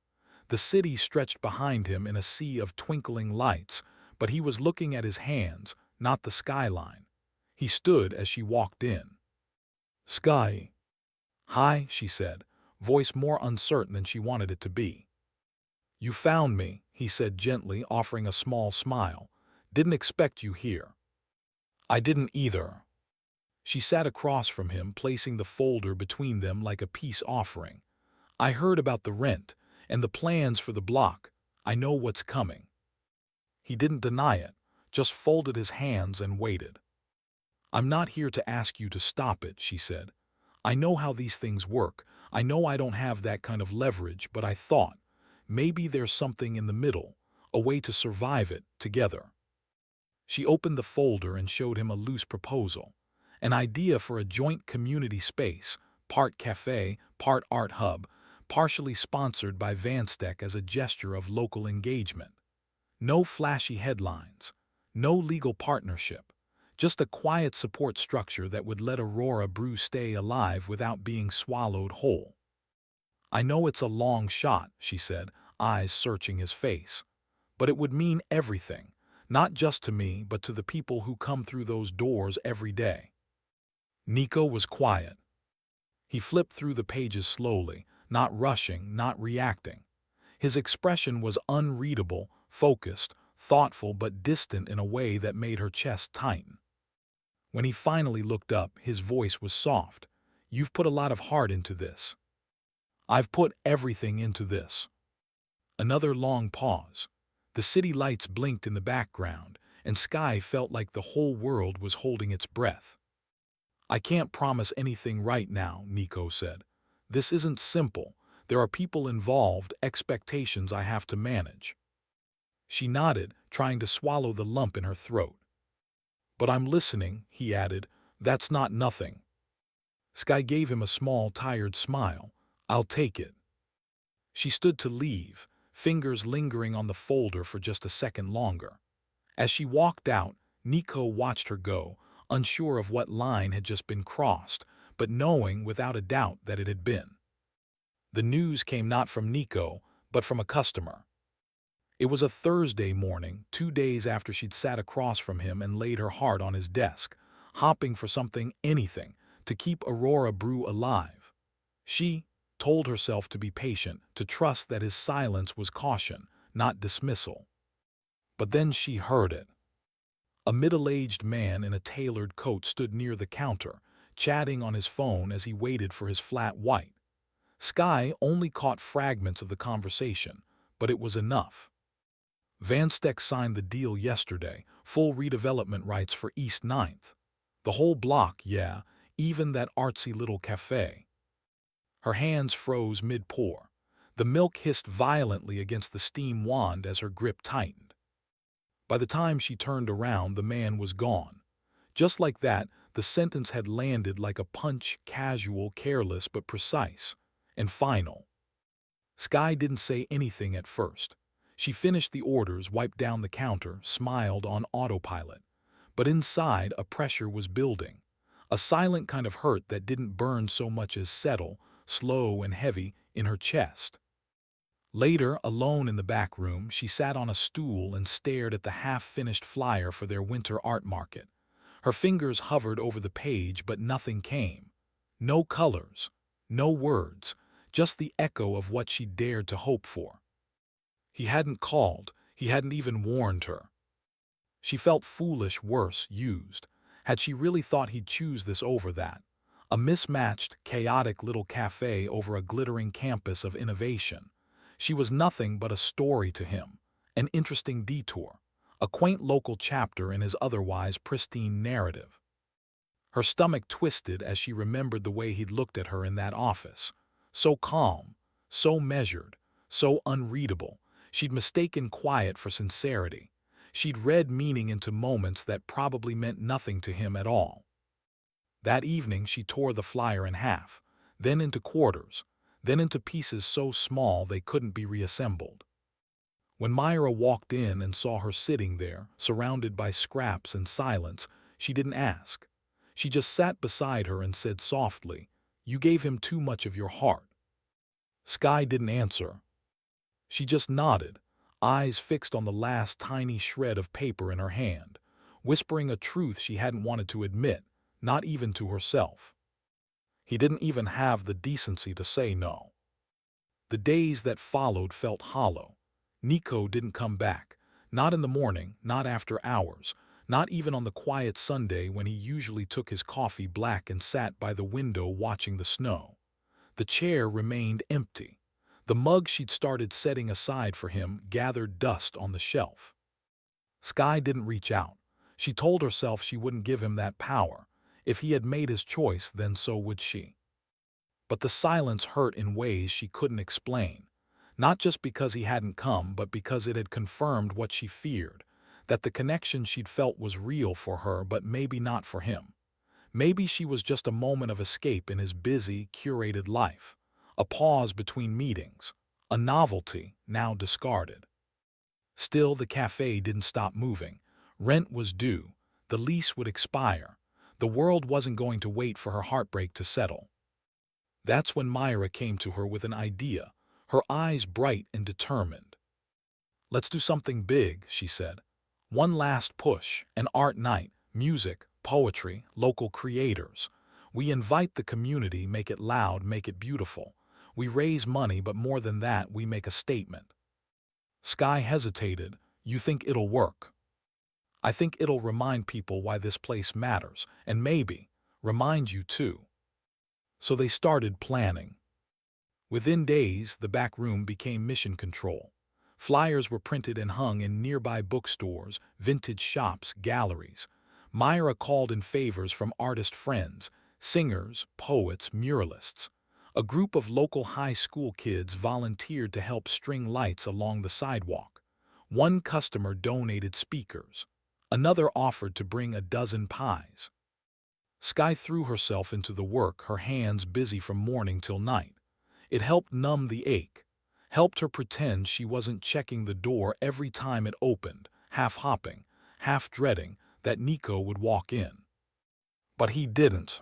The city stretched behind him in a sea of twinkling lights, but he was looking at his hands, not the skyline. He stood as she walked in. "Sky." "Hi," she said, voice more uncertain than she wanted it to be. "You found me," he said gently, offering a small smile. "Didn't expect you here." "I didn't either." She sat across from him, placing the folder between them like a peace offering. "I heard about the rent and the plans for the block. I know what's coming." He didn't deny it, just folded his hands and waited. "I'm not here to ask you to stop it," she said. "I know how these things work. I know I don't have that kind of leverage, but I thought, maybe there's something in the middle, a way to survive it together." She opened the folder and showed him a loose proposal, an idea for a joint community space, part cafe, part art hub, partially sponsored by Van Steck as a gesture of local engagement. No flashy headlines, no legal partnership, just a quiet support structure that would let Aurora Brew stay alive without being swallowed whole. "I know it's a long shot," she said, eyes searching his face, "but it would mean everything, not just to me but to the people who come through those doors every day." Nico was quiet. He flipped through the pages slowly, not rushing, not reacting. His expression was unreadable, focused, thoughtful but distant in a way that made her chest tighten. When he finally looked up, his voice was soft. "You've put a lot of heart into this." "I've put everything into this." Another long pause. The city lights blinked in the background, and Sky felt like the whole world was holding its breath. "I can't promise anything right now," Nico said. "This isn't simple. There are people involved, expectations I have to manage." She nodded, trying to swallow the lump in her throat. "But I'm listening," he added. "That's not nothing." Sky gave him a small, tired smile. "I'll take it." She stood to leave, fingers lingering on the folder for just a second longer. As she walked out, Nico watched her go, unsure of what line had just been crossed, but knowing without a doubt that it had been. The news came not from Nico, but from a customer. It was a Thursday morning, 2 days after she'd sat across from him and laid her heart on his desk, hopping for something, anything, to keep Aurora Brew alive. She told herself to be patient, to trust that his silence was caution, not dismissal. But then she heard it. A middle-aged man in a tailored coat stood near the counter, chatting on his phone as he waited for his flat white. Sky only caught fragments of the conversation, but it was enough. Van Steck signed the deal yesterday, full redevelopment rights for East 9th. The whole block, yeah, even that artsy little cafe. Her hands froze mid-pour. The milk hissed violently against the steam wand as her grip tightened. By the time she turned around, the man was gone. Just like that, the sentence had landed like a punch, casual, careless, but precise and final. Sky didn't say anything at first. She finished the orders, wiped down the counter, smiled on autopilot. But inside, a pressure was building. A silent kind of hurt that didn't burn so much as settle, slow and heavy, in her chest. Later, alone in the back room, she sat on a stool and stared at the half-finished flyer for their winter art market. Her fingers hovered over the page, but nothing came. No colors, no words, just the echo of what she dared to hope for. He hadn't called, he hadn't even warned her. She felt foolish, worse, used. Had she really thought he'd choose this over that? A mismatched, chaotic little cafe over a glittering campus of innovation. She was nothing but a story to him, an interesting detour, a quaint local chapter in his otherwise pristine narrative. Her stomach twisted as she remembered the way he'd looked at her in that office. So calm, so measured, so unreadable. She'd mistaken quiet for sincerity. She'd read meaning into moments that probably meant nothing to him at all. That evening she tore the flyer in half, then into quarters, then into pieces so small they couldn't be reassembled. When Myra walked in and saw her sitting there, surrounded by scraps and silence, she didn't ask. She just sat beside her and said softly, "You gave him too much of your heart." Sky didn't answer. She just nodded, eyes fixed on the last tiny shred of paper in her hand, whispering a truth she hadn't wanted to admit, not even to herself. He didn't even have the decency to say no. The days that followed felt hollow. Nico didn't come back, not in the morning, not after hours, not even on the quiet Sunday when he usually took his coffee black and sat by the window watching the snow. The chair remained empty. The mug she'd started setting aside for him gathered dust on the shelf. Sky didn't reach out. She told herself she wouldn't give him that power. If he had made his choice, then so would she. But the silence hurt in ways she couldn't explain. Not just because he hadn't come, but because it had confirmed what she feared, that the connection she'd felt was real for her, but maybe not for him. Maybe she was just a moment of escape in his busy, curated life, a pause between meetings, a novelty now discarded. Still, the cafe didn't stop moving. Rent was due. The lease would expire. The world wasn't going to wait for her heartbreak to settle. That's when Myra came to her with an idea, her eyes bright and determined. "Let's do something big," she said. "One last push, an art night, music, poetry, local creators. We invite the community, make it loud, make it beautiful. We raise money, but more than that, we make a statement." Sky hesitated. "You think it'll work?" "I think it'll remind people why this place matters, and maybe remind you too." So they started planning. Within days, the back room became mission control. Flyers were printed and hung in nearby bookstores, vintage shops, galleries. Myra called in favors from artist friends, singers, poets, muralists. A group of local high school kids volunteered to help string lights along the sidewalk. One customer donated speakers. Another offered to bring a dozen pies. Sky threw herself into the work, her hands busy from morning till night. It helped numb the ache, helped her pretend she wasn't checking the door every time it opened, half hopping, half dreading that Nico would walk in. But he didn't.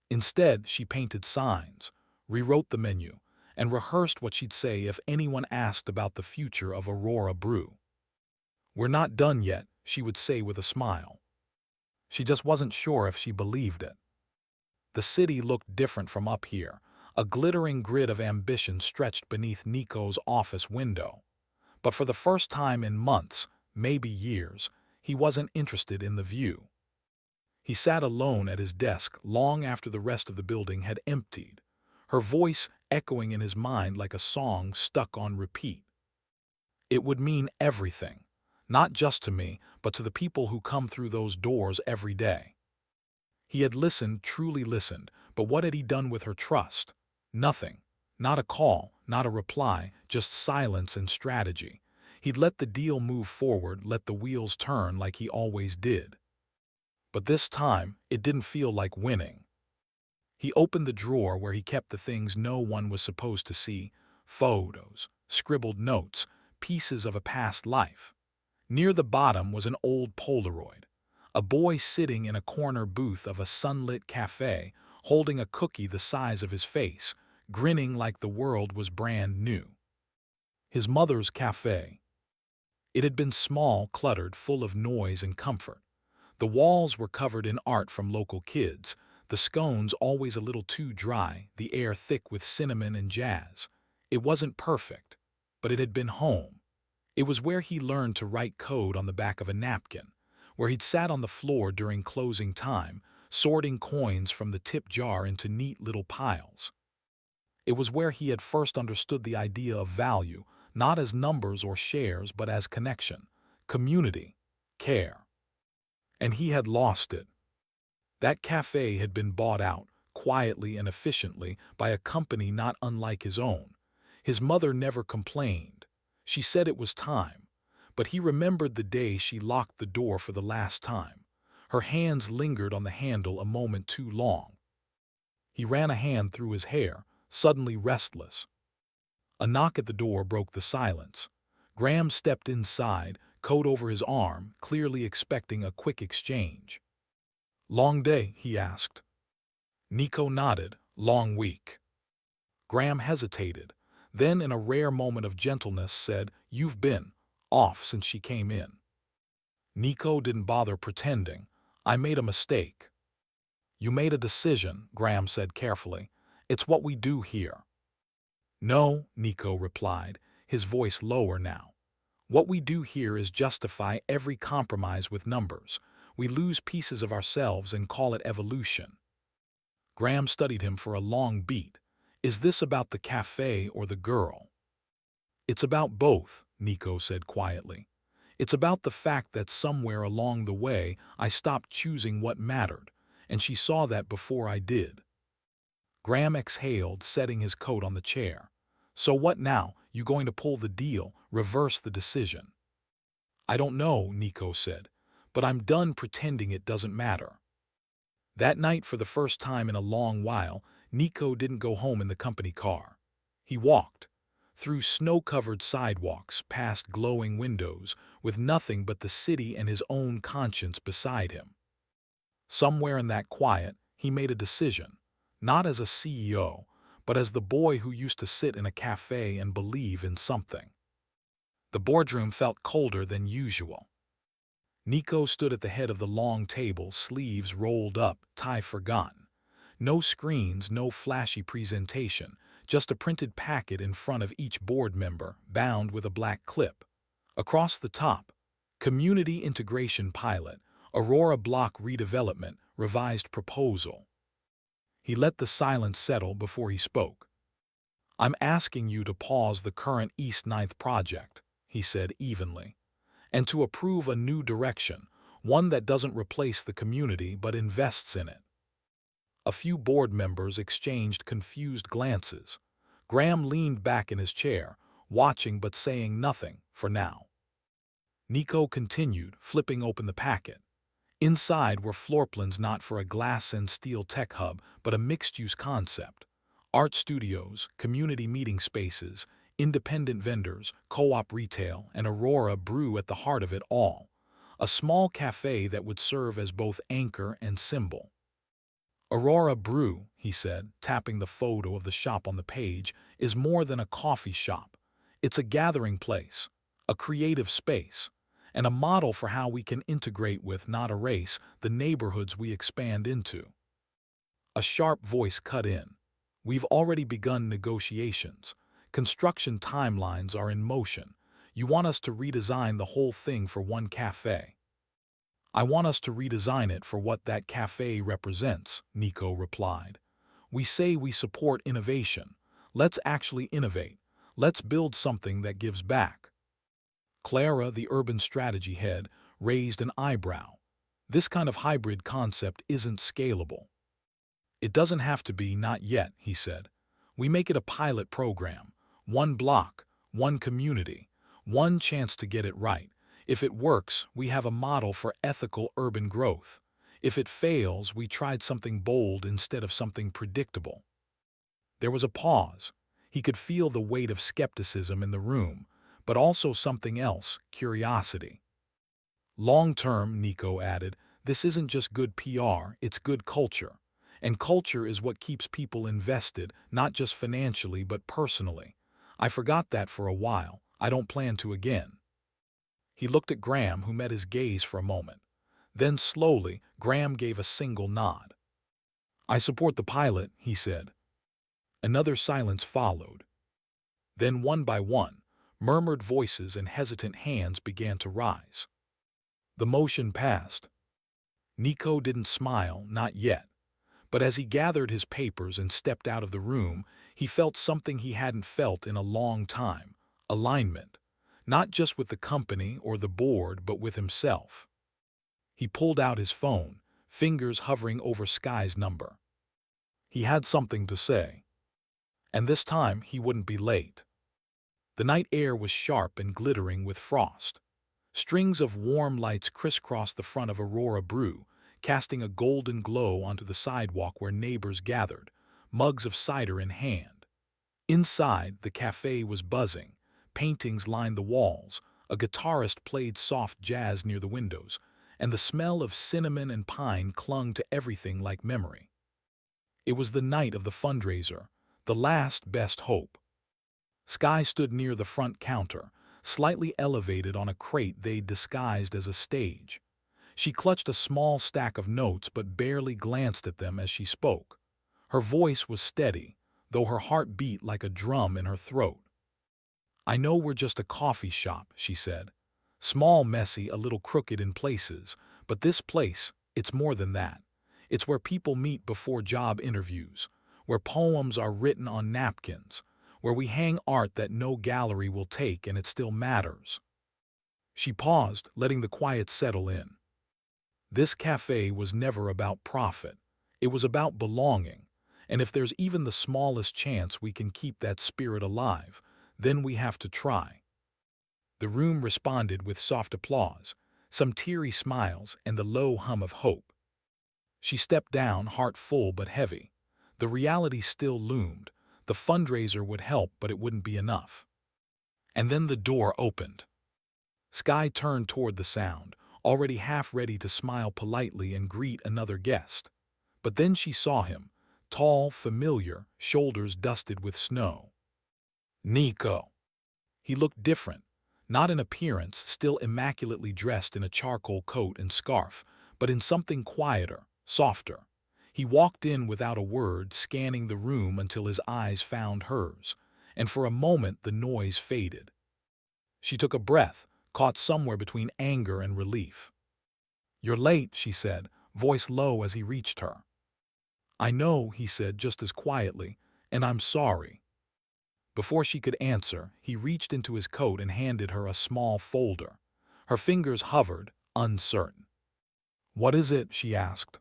Instead, she painted signs, rewrote the menu, and rehearsed what she'd say if anyone asked about the future of Aurora Brew. "We're not done yet," she would say with a smile. She just wasn't sure if she believed it. The city looked different from up here. A glittering grid of ambition stretched beneath Nico's office window. But for the first time in months, maybe years, he wasn't interested in the view. He sat alone at his desk long after the rest of the building had emptied, her voice echoing in his mind like a song stuck on repeat. "It would mean everything, not just to me, but to the people who come through those doors every day." He had listened, truly listened, but what had he done with her trust? Nothing. Not a call, not a reply, just silence and strategy. He'd let the deal move forward, let the wheels turn like he always did. But this time, it didn't feel like winning. He opened the drawer where he kept the things no one was supposed to see: photos, scribbled notes, pieces of a past life. Near the bottom was an old Polaroid, a boy sitting in a corner booth of a sunlit cafe, holding a cookie the size of his face, grinning like the world was brand new. His mother's cafe. It had been small, cluttered, full of noise and comfort. The walls were covered in art from local kids, the scones always a little too dry, the air thick with cinnamon and jazz. It wasn't perfect, but it had been home. It was where he learned to write code on the back of a napkin, where he'd sat on the floor during closing time, sorting coins from the tip jar into neat little piles. It was where he had first understood the idea of value, not as numbers or shares, but as connection, community, care. And he had lost it. That cafe had been bought out, quietly and efficiently, by a company not unlike his own. His mother never complained. She said it was time. But he remembered the day she locked the door for the last time. Her hands lingered on the handle a moment too long. He ran a hand through his hair, suddenly restless. A knock at the door broke the silence. Graham stepped inside, coat over his arm, clearly expecting a quick exchange. "Long day?" he asked. Nico nodded. "Long week." Graham hesitated, then in a rare moment of gentleness said, "You've been off since she came in." Nico didn't bother pretending. "I made a mistake." "You made a decision," Graham said carefully. "It's what we do here." "No," Nico replied, his voice lower now. "What we do here is justify every compromise with numbers. We lose pieces of ourselves and call it evolution." Graham studied him for a long beat. "Is this about the cafe or the girl?" "It's about both," Nico said quietly. "It's about the fact that somewhere along the way I stopped choosing what mattered, and she saw that before I did." Graham exhaled, setting his coat on the chair. "So what now? You going to pull the deal, reverse the decision?" "I don't know," Nico said, "but I'm done pretending it doesn't matter." That night, for the first time in a long while, Nico didn't go home in the company car. He walked. Through snow-covered sidewalks, past glowing windows, with nothing but the city and his own conscience beside him. Somewhere in that quiet, he made a decision, not as a CEO, but as the boy who used to sit in a cafe and believe in something. The boardroom felt colder than usual. Nico stood at the head of the long table, sleeves rolled up, tie forgotten. No screens, no flashy presentation, just a printed packet in front of each board member, bound with a black clip. Across the top, Community Integration Pilot, Aurora Block Redevelopment, Revised Proposal. He let the silence settle before he spoke. "I'm asking you to pause the current East Ninth project," he said evenly, "and to approve a new direction, one that doesn't replace the community but invests in it." A few board members exchanged confused glances. Graham leaned back in his chair, watching but saying nothing for now. Nico continued, flipping open the packet. Inside were floor plans not for a glass and steel tech hub, but a mixed-use concept. Art studios, community meeting spaces, independent vendors, co-op retail, and Aurora Brew at the heart of it all. A small cafe that would serve as both anchor and symbol. "Aurora Brew," he said, tapping the photo of the shop on the page, "is more than a coffee shop. It's a gathering place, a creative space, and a model for how we can integrate with, not erase, the neighborhoods we expand into." A sharp voice cut in. "We've already begun negotiations. Construction timelines are in motion. You want us to redesign the whole thing for one cafe." "I want us to redesign it for what that cafe represents," Nico replied. "We say we support innovation. Let's actually innovate. Let's build something that gives back." Clara, the urban strategy head, raised an eyebrow. "This kind of hybrid concept isn't scalable." "It doesn't have to be, not yet," he said. "We make it a pilot program. One block, one community, One chance to get it right. If it works, we have a model for ethical urban growth. If it fails, we tried something bold instead of something predictable. There was a pause. He could feel the weight of skepticism in the room, but also something else, curiosity. Long term, Nico added, this isn't just good PR, it's good culture. And culture is what keeps people invested, not just financially but personally. I forgot that for a while. I don't plan to again. He looked at Graham, who met his gaze for a moment. Then slowly, Graham gave a single nod. I support the pilot, he said. Another silence followed. Then one by one, murmured voices and hesitant hands began to rise. The motion passed. Nico didn't smile, not yet. But as he gathered his papers and stepped out of the room, he felt something he hadn't felt in a long time: alignment. Not just with the company or the board, but with himself. He pulled out his phone, fingers hovering over Sky's number. He had something to say. And this time he wouldn't be late. The night air was sharp and glittering with frost. Strings of warm lights crisscrossed the front of Aurora Brew, casting a golden glow onto the sidewalk where neighbors gathered, mugs of cider in hand. Inside, the cafe was buzzing. Paintings lined the walls, a guitarist played soft jazz near the windows, and the smell of cinnamon and pine clung to everything like memory. It was the night of the fundraiser, the last best hope. Sky stood near the front counter, slightly elevated on a crate they'd disguised as a stage. She clutched a small stack of notes but barely glanced at them as she spoke. Her voice was steady, though her heart beat like a drum in her throat. I know we're just a coffee shop, she said. Small, messy, a little crooked in places, but this place, it's more than that. It's where people meet before job interviews, where poems are written on napkins, where we hang art that no gallery will take and it still matters. She paused, letting the quiet settle in. This cafe was never about profit. It was about belonging, and if there's even the smallest chance we can keep that spirit alive, then we have to try. The room responded with soft applause, some teary smiles, and the low hum of hope. She stepped down, heart full but heavy. The reality still loomed. The fundraiser would help, but it wouldn't be enough. And then the door opened. Sky turned toward the sound, already half ready to smile politely and greet another guest. But then she saw him, tall, familiar, shoulders dusted with snow. Nico. He looked different, not in appearance, still immaculately dressed in a charcoal coat and scarf, but in something quieter, softer. He walked in without a word, scanning the room until his eyes found hers, and for a moment the noise faded. She took a breath, caught somewhere between anger and relief. "You're late," she said, voice low as he reached her. "I know," he said just as quietly, "and I'm sorry." Before she could answer, he reached into his coat and handed her a small folder. Her fingers hovered, uncertain. "What is it?" she asked.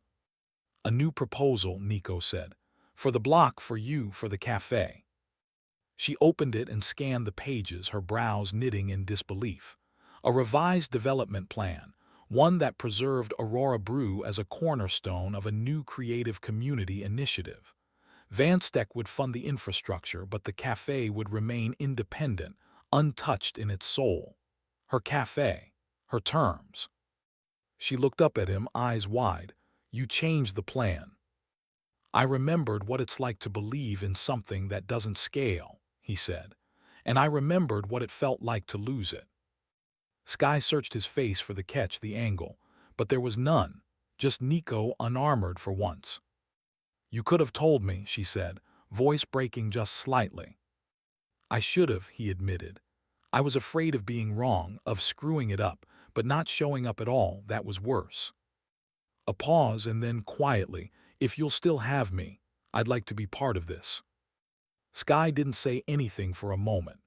"A new proposal," Nico said. "For the block, for you, for the cafe." She opened it and scanned the pages, her brows knitting in disbelief. A revised development plan, one that preserved Aurora Brew as a cornerstone of a new creative community initiative. Vanstech would fund the infrastructure, but the cafe would remain independent, untouched in its soul. Her cafe, her terms. She looked up at him, eyes wide. "You changed the plan." "I remembered what it's like to believe in something that doesn't scale," he said, "and I remembered what it felt like to lose it." Sky searched his face for the catch, the angle, but there was none, just Nico unarmored for once. "You could have told me," she said, voice breaking just slightly. "I should have," he admitted. "I was afraid of being wrong, of screwing it up, but not showing up at all, that was worse." A pause and then quietly, "If you'll still have me, I'd like to be part of this." Sky didn't say anything for a moment.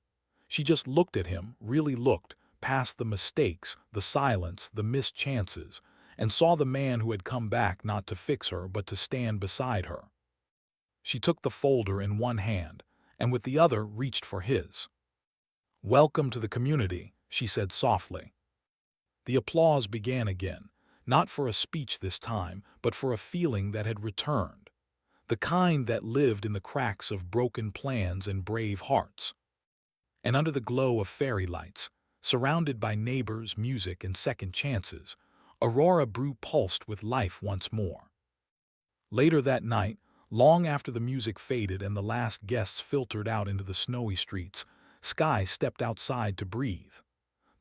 She just looked at him, really looked, past the mistakes, the silence, the missed chances, and saw the man who had come back not to fix her but to stand beside her. She took the folder in one hand, and with the other reached for his. "Welcome to the community," she said softly. The applause began again, not for a speech this time, but for a feeling that had returned, the kind that lived in the cracks of broken plans and brave hearts. And under the glow of fairy lights, surrounded by neighbors, music, and second chances, Aurora Brew pulsed with life once more. Later that night, long after the music faded and the last guests filtered out into the snowy streets, Sky stepped outside to breathe.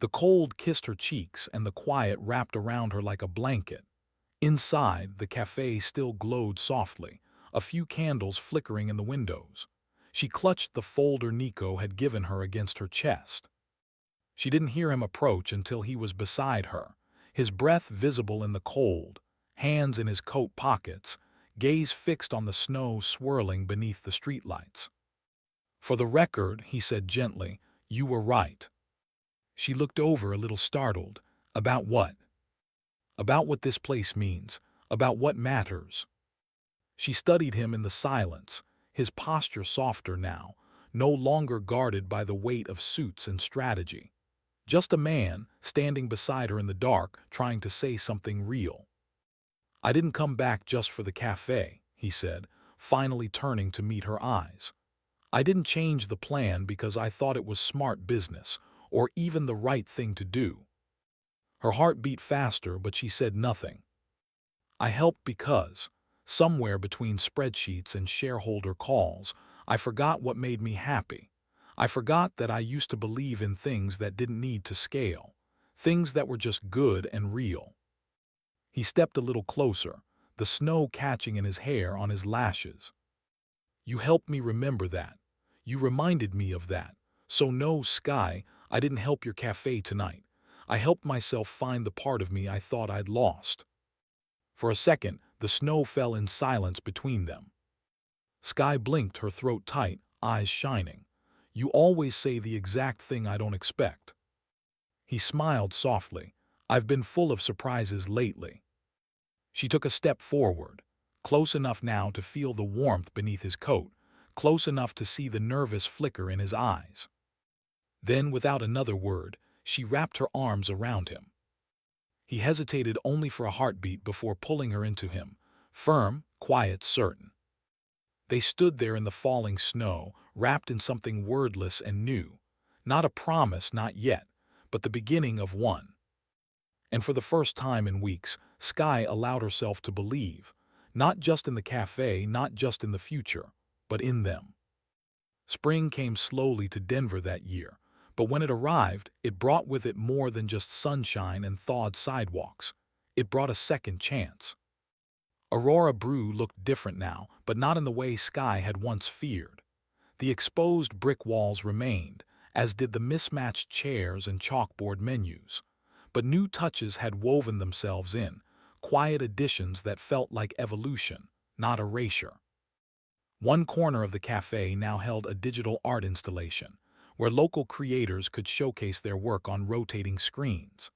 The cold kissed her cheeks and the quiet wrapped around her like a blanket. Inside, the cafe still glowed softly, a few candles flickering in the windows. She clutched the folder Nico had given her against her chest. She didn't hear him approach until he was beside her, his breath visible in the cold, hands in his coat pockets, gaze fixed on the snow swirling beneath the streetlights. "For the record," he said gently, "you were right." She looked over a little startled. "About what?" "About what this place means, about what matters." She studied him in the silence, his posture softer now, no longer guarded by the weight of suits and strategy. Just a man, standing beside her in the dark, trying to say something real. "I didn't come back just for the cafe," he said, finally turning to meet her eyes. "I didn't change the plan because I thought it was smart business, or even the right thing to do." Her heart beat faster, but she said nothing. "I helped because, somewhere between spreadsheets and shareholder calls, I forgot what made me happy. I forgot that I used to believe in things that didn't need to scale, things that were just good and real." He stepped a little closer, the snow catching in his hair, on his lashes. "You helped me remember that. You reminded me of that. So no, Sky, I didn't help your cafe tonight. I helped myself find the part of me I thought I'd lost." For a second, the snow fell in silence between them. Sky blinked, her throat tight, eyes shining. "You always say the exact thing I don't expect." He smiled softly. "I've been full of surprises lately." She took a step forward, close enough now to feel the warmth beneath his coat, close enough to see the nervous flicker in his eyes. Then, without another word, she wrapped her arms around him. He hesitated only for a heartbeat before pulling her into him, firm, quiet, certain. They stood there in the falling snow, wrapped in something wordless and new. Not a promise, not yet, but the beginning of one. And for the first time in weeks, Sky allowed herself to believe, not just in the cafe, not just in the future, but in them. Spring came slowly to Denver that year, but when it arrived, it brought with it more than just sunshine and thawed sidewalks. It brought a second chance. Aurora Brew looked different now, but not in the way Sky had once feared. The exposed brick walls remained, as did the mismatched chairs and chalkboard menus. But new touches had woven themselves in, quiet additions that felt like evolution, not erasure. One corner of the cafe now held a digital art installation, where local creators could showcase their work on rotating screens.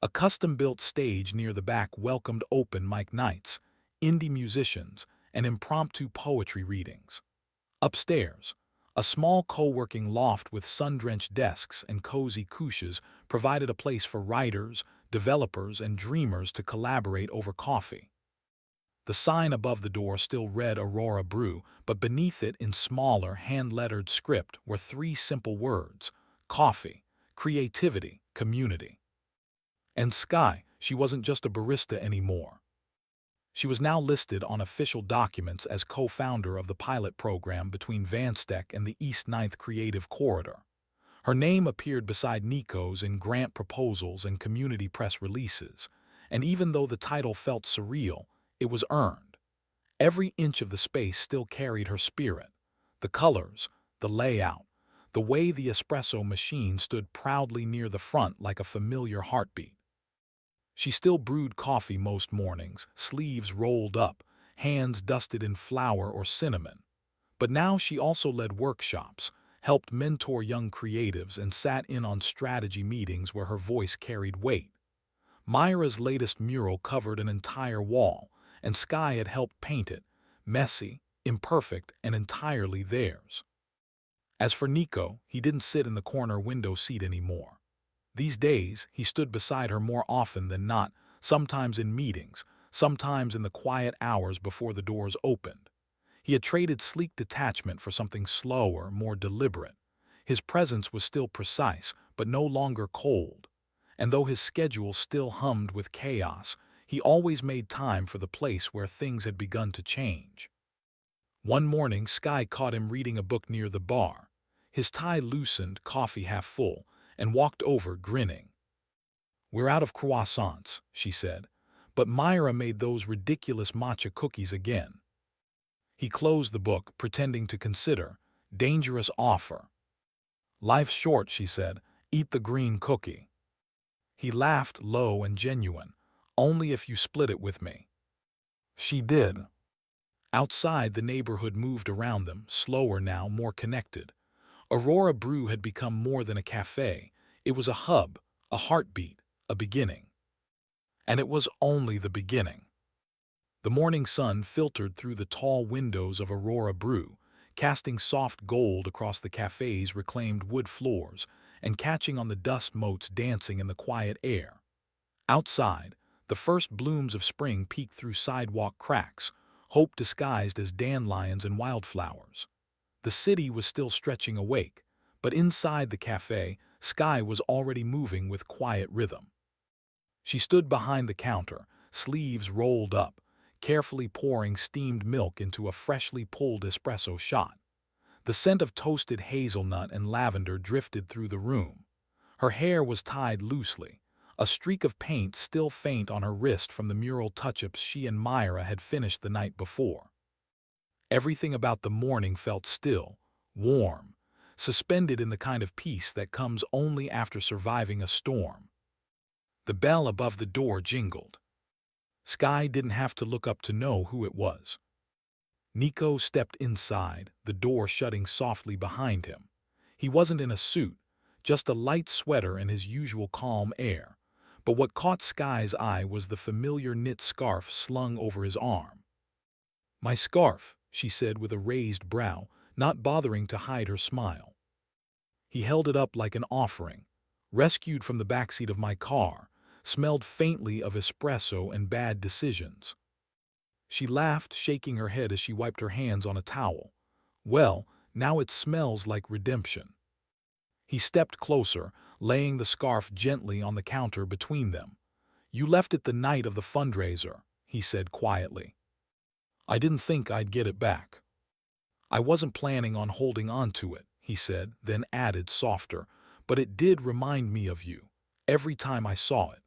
A custom-built stage near the back welcomed open mic nights, indie musicians, and impromptu poetry readings. Upstairs, a small co-working loft with sun-drenched desks and cozy couches provided a place for writers, developers, and dreamers to collaborate over coffee. The sign above the door still read Aurora Brew, but beneath it, in smaller, hand-lettered script, were three simple words: coffee, creativity, community. And Sky, she wasn't just a barista anymore. She was now listed on official documents as co-founder of the pilot program between Vanstec and the East Ninth Creative Corridor. Her name appeared beside Nico's in grant proposals and community press releases, and even though the title felt surreal, it was earned. Every inch of the space still carried her spirit. The colors, the layout, the way the espresso machine stood proudly near the front like a familiar heartbeat. She still brewed coffee most mornings, sleeves rolled up, hands dusted in flour or cinnamon. But now she also led workshops, helped mentor young creatives, and sat in on strategy meetings where her voice carried weight. Myra's latest mural covered an entire wall, and Sky had helped paint it, messy, imperfect, and entirely theirs. As for Nico, he didn't sit in the corner window seat anymore. These days, he stood beside her more often than not, sometimes in meetings, sometimes in the quiet hours before the doors opened. He had traded sleek detachment for something slower, more deliberate. His presence was still precise, but no longer cold. And though his schedule still hummed with chaos, he always made time for the place where things had begun to change. One morning, Sky caught him reading a book near the bar. His tie loosened, coffee half full, and walked over, grinning. "We're out of croissants," she said, "but Myra made those ridiculous matcha cookies again." He closed the book, pretending to consider. Dangerous offer. "Life's short," she said. "Eat the green cookie." He laughed, low and genuine. "Only if you split it with me." She did. Outside, the neighborhood moved around them, slower now, more connected. Aurora Brew had become more than a cafe. It was a hub, a heartbeat, a beginning. And it was only the beginning. The morning sun filtered through the tall windows of Aurora Brew, casting soft gold across the cafe's reclaimed wood floors and catching on the dust motes dancing in the quiet air. Outside, the first blooms of spring peeked through sidewalk cracks, hope disguised as dandelions and wildflowers. The city was still stretching awake, but inside the cafe, Sky was already moving with quiet rhythm. She stood behind the counter, sleeves rolled up, carefully pouring steamed milk into a freshly pulled espresso shot. The scent of toasted hazelnut and lavender drifted through the room. Her hair was tied loosely, a streak of paint still faint on her wrist from the mural touch-ups she and Myra had finished the night before. Everything about the morning felt still, warm, suspended in the kind of peace that comes only after surviving a storm. The bell above the door jingled. Sky didn't have to look up to know who it was. Nico stepped inside, the door shutting softly behind him. He wasn't in a suit, just a light sweater and his usual calm air. But what caught Sky's eye was the familiar knit scarf slung over his arm. "My scarf," she said with a raised brow, not bothering to hide her smile. He held it up like an offering. "Rescued from the backseat of my car, smelled faintly of espresso and bad decisions." She laughed, shaking her head as she wiped her hands on a towel. "Well, now it smells like redemption." He stepped closer, laying the scarf gently on the counter between them. "You left it the night of the fundraiser," he said quietly. "I didn't think I'd get it back." "I wasn't planning on holding on to it," he said, then added softer, "but it did remind me of you, every time I saw it."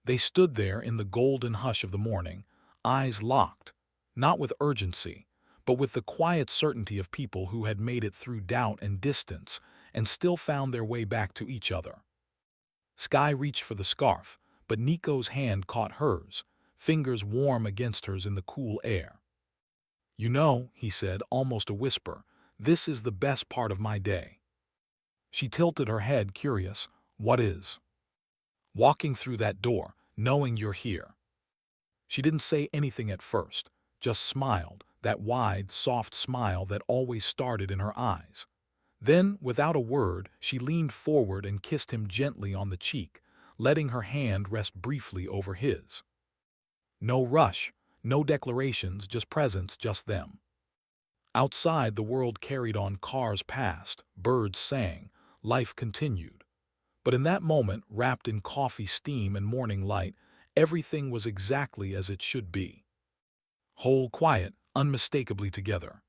They stood there in the golden hush of the morning, eyes locked, not with urgency, but with the quiet certainty of people who had made it through doubt and distance and still found their way back to each other. Sky reached for the scarf, but Nico's hand caught hers, fingers warm against hers in the cool air. "You know," he said, almost a whisper, "this is the best part of my day." She tilted her head, curious. "What is?" "Walking through that door, knowing you're here." She didn't say anything at first, just smiled, that wide, soft smile that always started in her eyes. Then, without a word, she leaned forward and kissed him gently on the cheek, letting her hand rest briefly over his. No rush, no declarations, just presence, just them. Outside, the world carried on, cars passed, birds sang, life continued. But in that moment, wrapped in coffee steam and morning light, everything was exactly as it should be. Whole, quiet, unmistakably together.